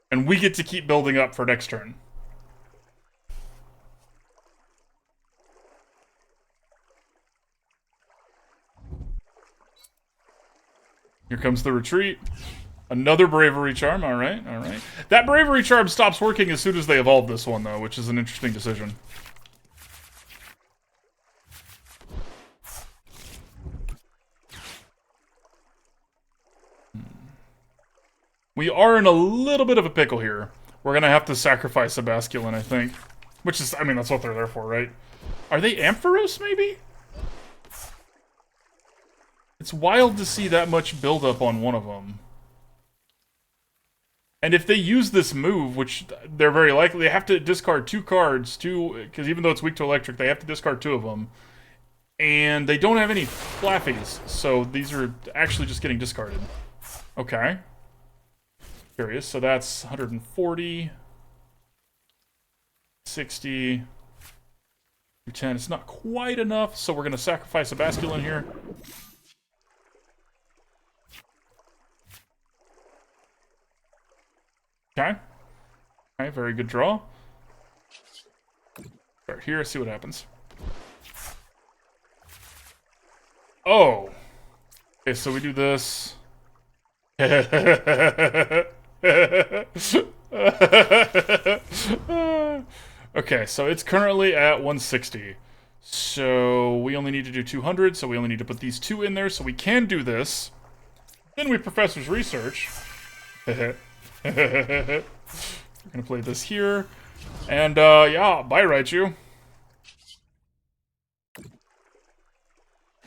And we get to keep building up for next turn. Here comes the retreat. Another Bravery Charm, alright, alright. That Bravery Charm stops working as soon as they evolve this one, though, which is an interesting decision. We are in a little bit of a pickle here. We're gonna have to sacrifice a Basculin, I think. Which is, I mean, that's what they're there for, right? Are they Ampharos, maybe? It's wild to see that much buildup on one of them. And if they use this move, which they're very likely, they have to discard 2 cards, because even though it's weak to electric, they have to discard 2 of them. And they don't have any Flaffies, so these are actually just getting discarded. Okay. Curious, so that's 140, 60, 210. It's not quite enough, so we're going to sacrifice a Basculin here. Okay. Okay, very good draw. Start here, see what happens. Oh! Okay, so we do this. Okay, so it's currently at 160. So we only need to do 200, so we only need to put these two in there, so we can do this. Then we Professor's Research. We're gonna play this here. And, yeah, bye, Raichu.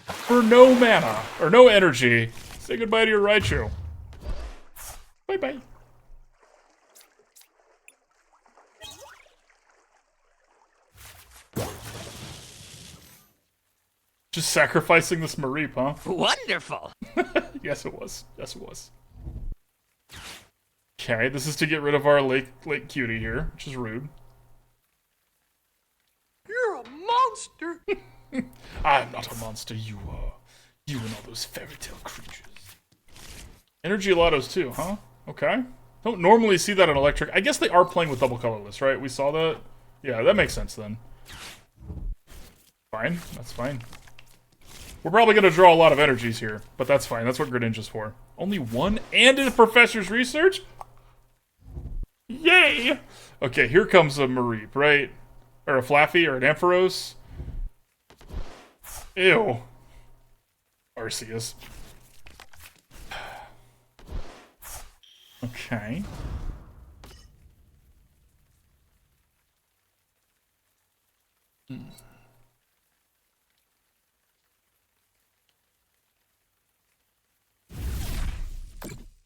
For no mana, or no energy, say goodbye to your Raichu. Bye-bye. Just sacrificing this Mareep, huh? Wonderful! Yes, it was. Yes, it was. Okay, this is to get rid of our Lake Acuity here, which is rude. You're a monster! I'm not a monster, you are. You and all those fairy tale creatures. Energy Lottos too, huh? Okay. Don't normally see that in Electric. I guess they are playing with double colorless, right? We saw that? Yeah, that makes sense then. Fine, that's fine. We're probably going to draw a lot of energies here, but that's fine. That's what Greninja's for. Only one and in Professor's Research? Yay! Okay, here comes a Mareep, right? Or a Flaffy, or an Ampharos. Ew. Arceus. Okay.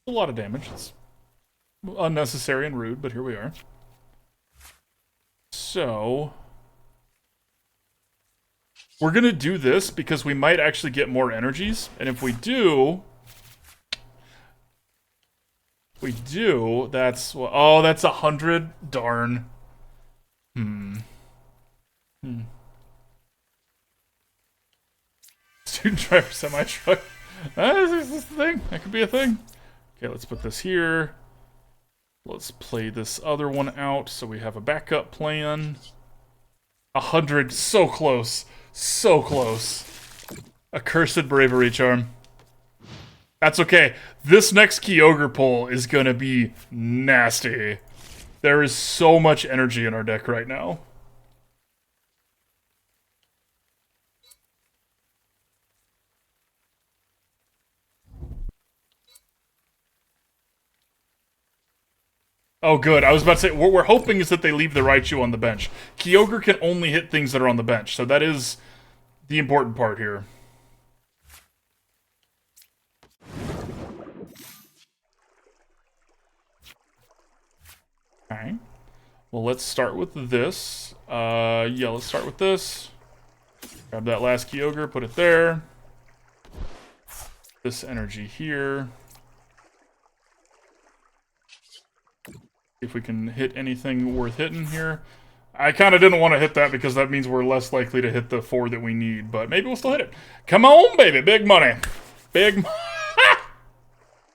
A lot of damage. It's unnecessary and rude, but here we are. So we're gonna do this because we might actually get more energies, and if we do, that's, oh, that's 100. Darn. Student driver semi-truck. Is this a thing? That could be a thing. Okay, let's put this here. Let's play this other one out so we have a backup plan. 100, so close. So close. A cursed bravery charm. That's okay. This next Kyogre pull is gonna be nasty. There is so much energy in our deck right now. Oh, good. I was about to say, what we're hoping is that they leave the Raichu on the bench. Kyogre can only hit things that are on the bench, so that is the important part here. Okay. Well, let's start with this. Yeah, let's start with this. Grab that last Kyogre, put it there. This energy here. If we can hit anything worth hitting here. I kind of didn't want to hit that because that means we're less likely to hit the 4 that we need, but maybe we'll still hit it. Come on, baby. Big money. Big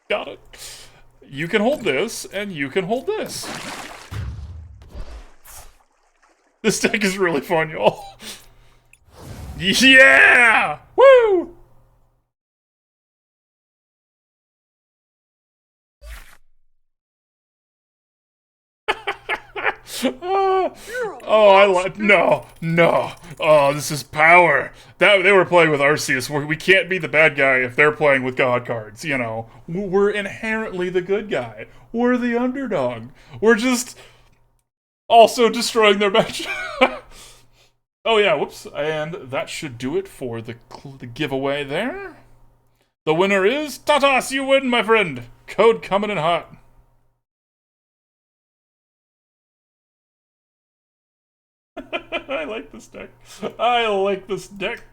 Got it. You can hold this, and you can hold this. This deck is really fun, y'all. Yeah! Woo! I like no. Oh, this is power. That they were playing with Arceus. We can't be the bad guy if they're playing with God cards. You know, we're inherently the good guy. We're the underdog. We're just also destroying their bench. Oh yeah, whoops. And that should do it for the giveaway there. The winner is Tatas. You win, my friend. Code coming in hot. I like this deck. I like this deck.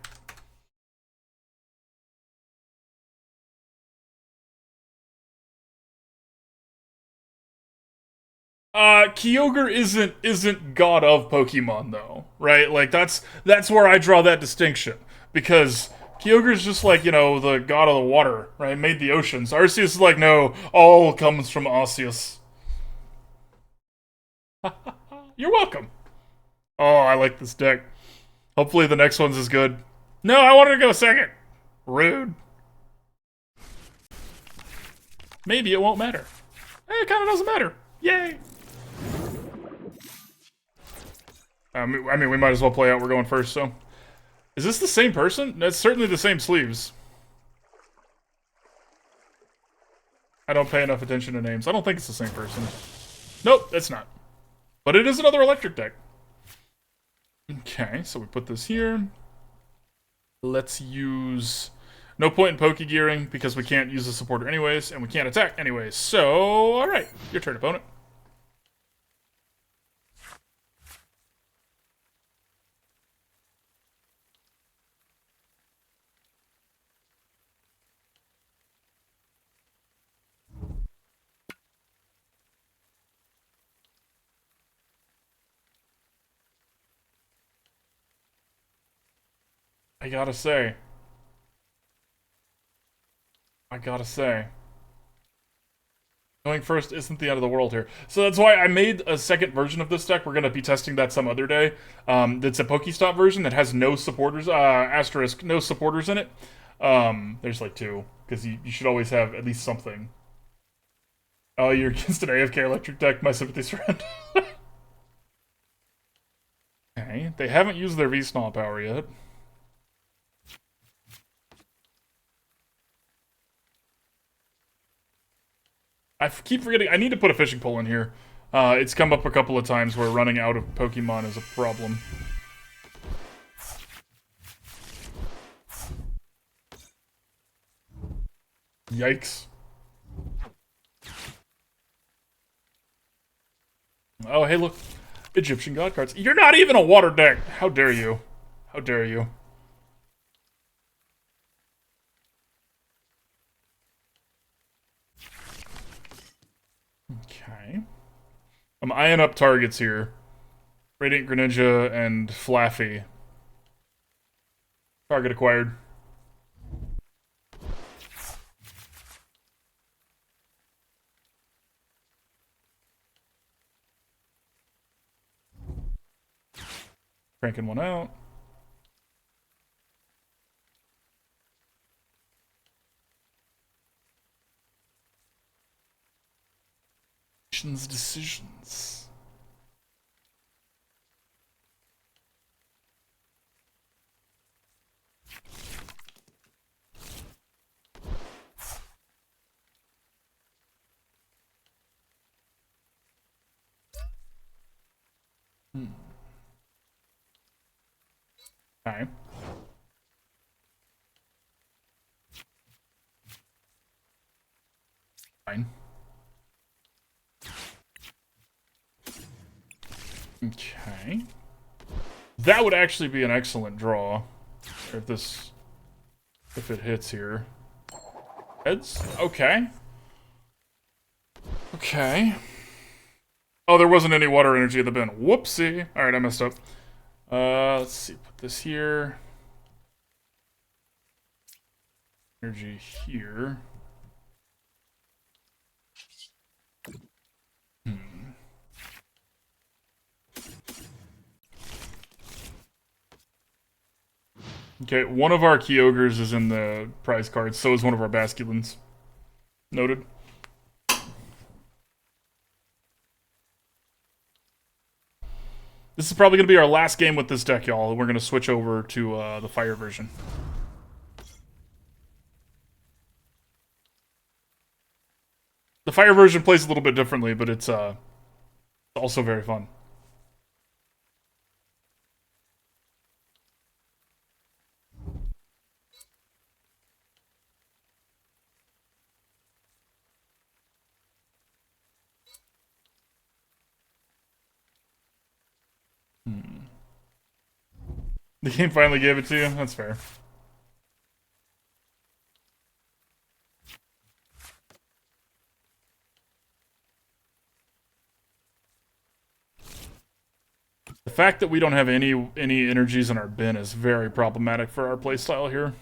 Kyogre isn't god of Pokemon though, right? Like that's where I draw that distinction. Because Kyogre's just like, you know, the god of the water, right? Made the oceans. Arceus is like, no, all comes from Arceus. You're welcome. Oh, I like this deck. Hopefully the next one's as good. No, I wanted to go second. Rude. Maybe it won't matter. It kind of doesn't matter. Yay. I mean, we might as well play out. We're going first, so. Is this the same person? That's certainly the same sleeves. I don't pay enough attention to names. I don't think it's the same person. Nope, it's not. But it is another electric deck. Okay, so we put this here. Let's use... No point in Pokégearing because we can't use the supporter anyways, and we can't attack anyways. So, alright. Your turn, opponent. I gotta say, going first isn't the end of the world here. So that's why I made a second version of this deck. We're going to be testing that some other day. It's a Pokestop version that has no supporters, asterisk, no supporters in it. There's like two, because you should always have at least something. Oh, you're against an AFK electric deck? My sympathies, friend. Okay, they haven't used their V-Stomp power yet. I keep forgetting. I need to put a fishing pole in here. It's come up a couple of times where running out of Pokemon is a problem. Yikes. Oh, hey, look. Egyptian God cards. You're not even a water deck! How dare you? How dare you? Okay. I'm eyeing up targets here. Radiant Greninja and Flaffy. Target acquired. Cranking one out. Decisions. Okay. Fine. Okay. That would actually be an excellent draw. If it hits here. Heads? Okay. Okay. Oh, there wasn't any water energy in the bin. Whoopsie. Alright, I messed up. Let's see. Put this here. Energy here. Okay, one of our Kyogres is in the prize cards, so is one of our Basculins. Noted. This is probably going to be our last game with this deck, y'all. We're going to switch over to the fire version. The fire version plays a little bit differently, but it's also very fun. The game finally gave it to you? That's fair. The fact that we don't have any energies in our bin is very problematic for our playstyle here.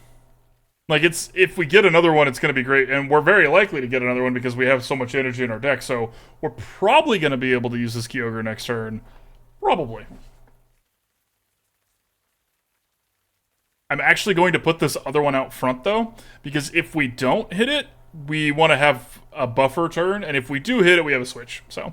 Like, if we get another one, it's going to be great. And we're very likely to get another one because we have so much energy in our deck. So we're probably going to be able to use this Kyogre next turn. Probably. I'm actually going to put this other one out front, though, because if we don't hit it, we want to have a buffer turn. And if we do hit it, we have a switch. So...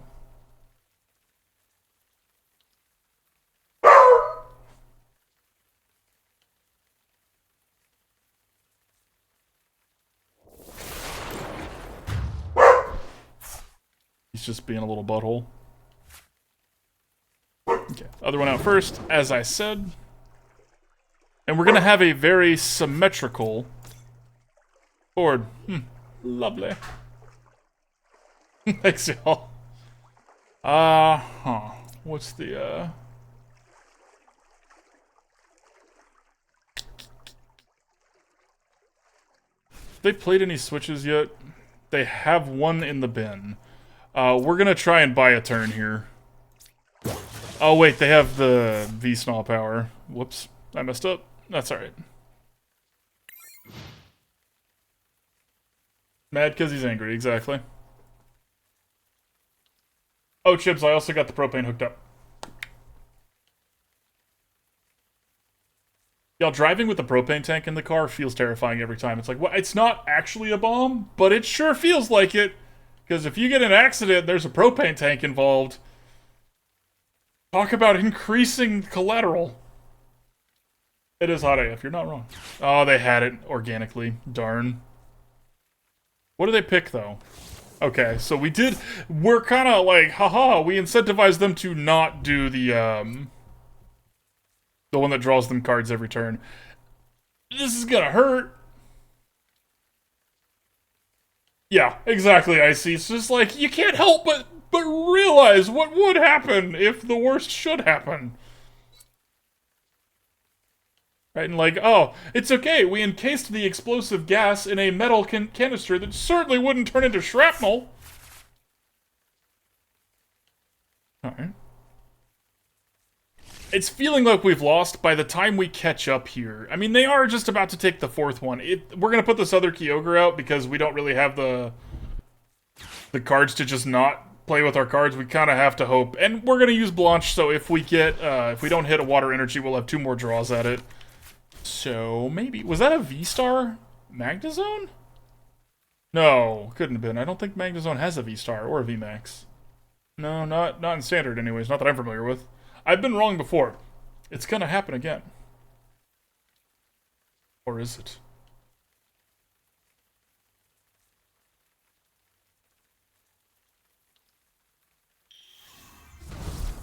he's just being a little butthole. Okay, other one out first, as I said. And we're going to have a very symmetrical board. Lovely. Thanks, y'all. What's the, they played any switches yet? They have one in the bin. We're gonna try and buy a turn here. Oh wait, they have the V-Snaw power. Whoops, I messed up. That's alright. Mad because he's angry, exactly. Oh, Chibs, I also got the propane hooked up. Y'all, driving with the propane tank in the car feels terrifying every time. It's like, well, it's not actually a bomb, but it sure feels like it. Because if you get in an accident, there's a propane tank involved. Talk about increasing collateral. It is hot AF, you're not wrong. Oh, they had it organically. Darn. What do they pick, though? Okay, so we're kind of like, haha, we incentivized them to not do the one that draws them cards every turn. This is gonna hurt. Yeah, exactly, Icy. It's just like, you can't help but realize what would happen if the worst should happen. Right, and like, oh, it's okay, we encased the explosive gas in a metal canister that certainly wouldn't turn into shrapnel. Alright. It's feeling like we've lost by the time we catch up here. I mean, they are just about to take the fourth one. We're going to put this other Kyogre out because we don't really have the cards to just not play with our cards. We kind of have to hope. And we're going to use Blanche, so if we don't hit a water energy, we'll have 2 more draws at it. So, maybe... Was that a V-Star Magnezone? No, couldn't have been. I don't think Magnezone has a V-Star or a V-Max. No, not in Standard anyways. Not that I'm familiar with. I've been wrong before. It's gonna happen again. Or is it?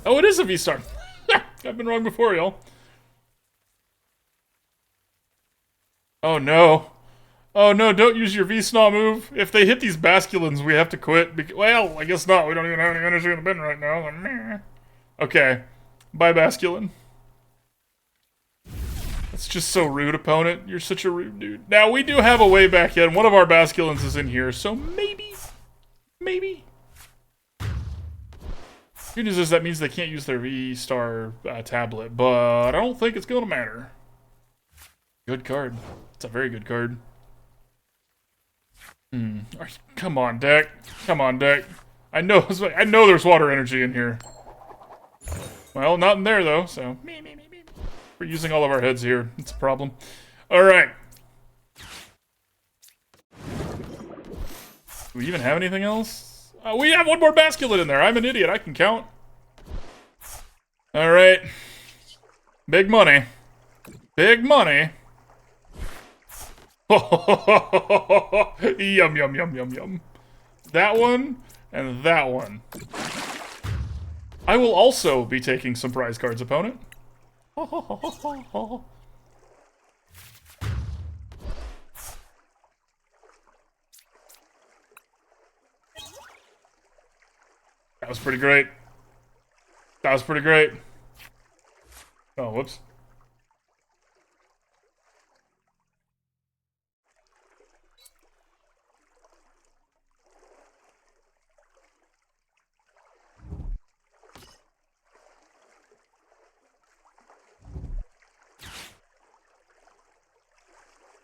Oh, it is a V-Star. I've been wrong before, y'all. Oh no. Oh no, don't use your V-Snaw move. If they hit these Basculins, we have to quit. Well, I guess not. We don't even have any energy in the bin right now. Okay. Bye, Basculin. That's just so rude, opponent. You're such a rude dude. Now, we do have a way back in. One of our Basculins is in here, so maybe. Maybe. Good news is that means they can't use their V-Star tablet, but I don't think it's going to matter. Good card. It's a very good card. Come on, deck. Come on, deck. I know there's water energy in here. Well, not in there, though, so... We're using all of our heads here. It's a problem. Alright. Do we even have anything else? We have one more Basculin in there. I'm an idiot. I can count. Alright. Big money. Big money. Yum, yum, yum, yum, yum. That one, and that one. I will also be taking some prize cards, opponent. That was pretty great. That was pretty great. Oh, whoops.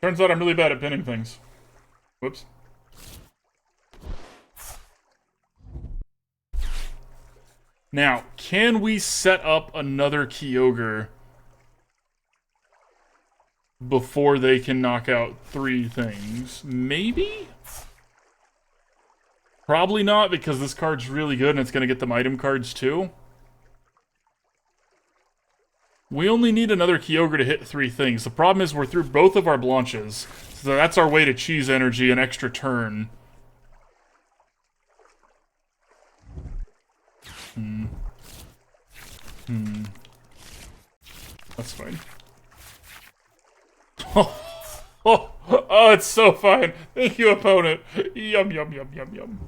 Turns out I'm really bad at pinning things. Whoops. Now, can we set up another Kyogre before they can knock out 3 things? Maybe? Probably not, because this card's really good and it's going to get them item cards too. We only need another Kyogre to hit 3 things. The problem is we're through both of our Blanches, so that's our way to cheese energy an extra turn. That's fine. Oh, it's so fine. Thank you, opponent. Yum, yum, yum, yum, yum.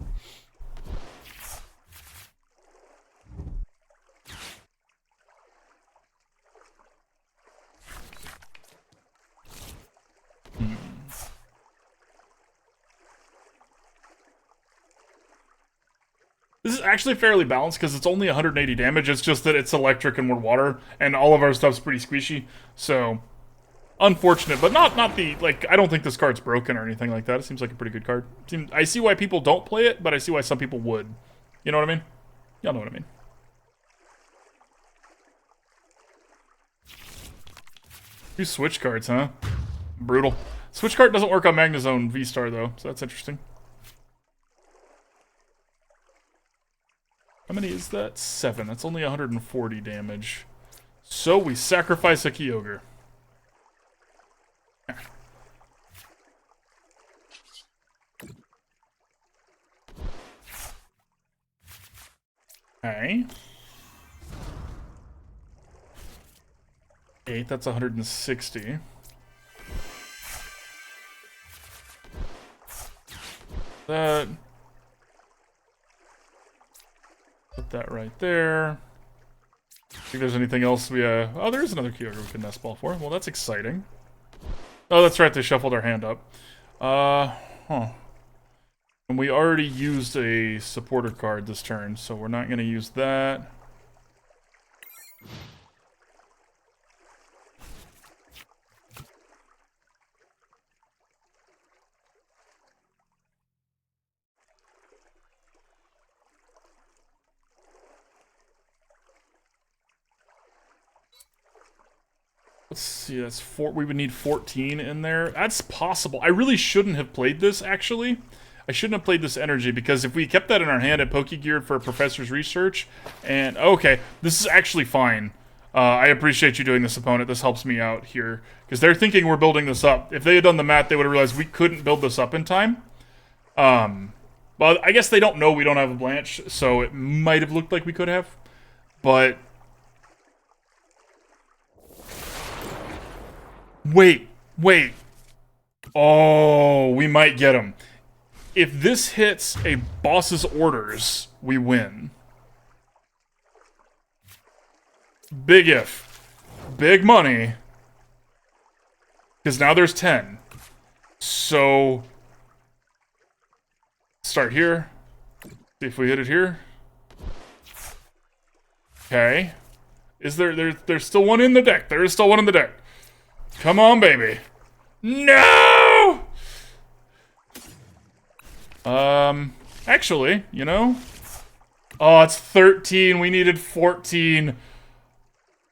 This is actually fairly balanced because it's only 180 damage. It's just that it's electric and we're water, and all of our stuff's pretty squishy. So, unfortunate, but not the, like, I don't think this card's broken or anything like that. It seems like a pretty good card. I see why people don't play it, but I see why some people would. You know what I mean? Y'all know what I mean. Two switch cards, huh? Brutal. Switch card doesn't work on Magnezone V-Star, though, so that's interesting. How many is that? 7. That's only 140 damage. So we sacrifice a Kyogre. Okay. 8, that's 160. That. Put that right there. Think there's anything else we, oh, there is another Kyogre we can Nest Ball for. Well, that's exciting. Oh, that's right, they shuffled our hand up. And we already used a supporter card this turn, so we're not gonna use that. Let's see, that's 4. We would need 14 in there. That's possible. I really shouldn't have played this, actually. I shouldn't have played this energy, because if we kept that in our hand at Pokégear for Professor's Research, and... Okay, this is actually fine. I appreciate you doing this, opponent. This helps me out here. Because they're thinking we're building this up. If they had done the math, they would have realized we couldn't build this up in time. Well, I guess they don't know we don't have a Blanche, so it might have looked like we could have. But... Wait. Oh, we might get him. If this hits a boss's orders, we win. Big if. Big money. Because now there's 10. So... Start here. See if we hit it here. Okay. Is there's still one in the deck. There is still one in the deck. Come on, baby. No! Actually, you know? Oh, it's 13. We needed 14.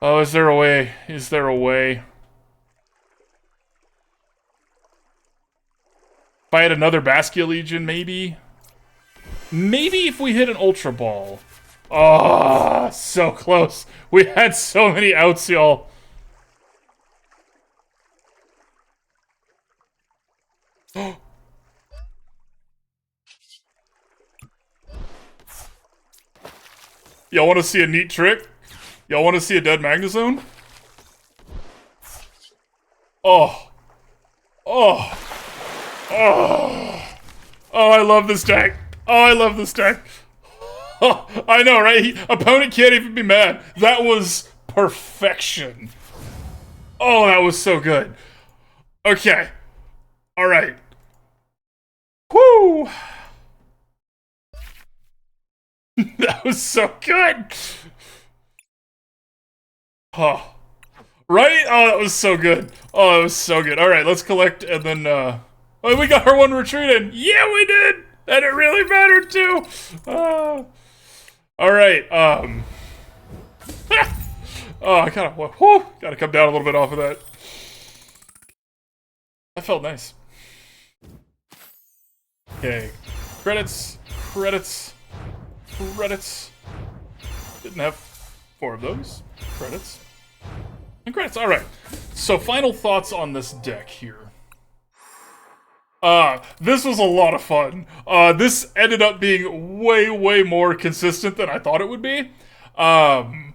Oh, is there a way? Is there a way? If I had another Basculegion, maybe? Maybe if we hit an Ultra Ball. Oh, so close. We had so many outs, y'all. Y'all want to see a neat trick? Y'all want to see a dead Magnezone? Oh. Oh. Oh. Oh, I love this deck. Oh, I love this deck. Oh, I know, right? Opponent can't even be mad. That was perfection. Oh, that was so good. Okay. All right. Woo! That was so good! Oh. Right? Oh, that was so good. Oh, it was so good. All right, let's collect and then. Oh, we got our one retreat in. Yeah, we did, and it really mattered too. All right. Oh, I gotta come down a little bit off of that. That felt nice. Okay, credits. Didn't have 4 of those. Credits. And credits, alright. So final thoughts on this deck here. This was a lot of fun. This ended up being way more consistent than I thought it would be. I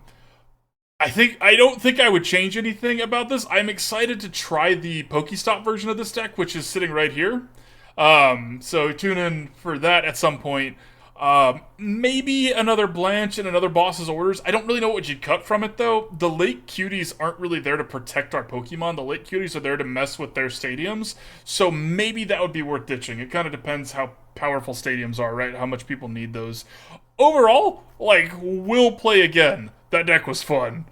don't think I would change anything about this. I'm excited to try the Pokestop version of this deck, which is sitting right here. So tune in for that at some point. Maybe another Blanche and another Boss's Orders. I don't really know what you'd cut from it, though. The Lake Cuties aren't really there to protect our Pokemon. The Lake Cuties are there to mess with their stadiums. So maybe that would be worth ditching. It kind of depends how powerful stadiums are, right? How much people need those. Overall, like, we'll play again. That deck was fun.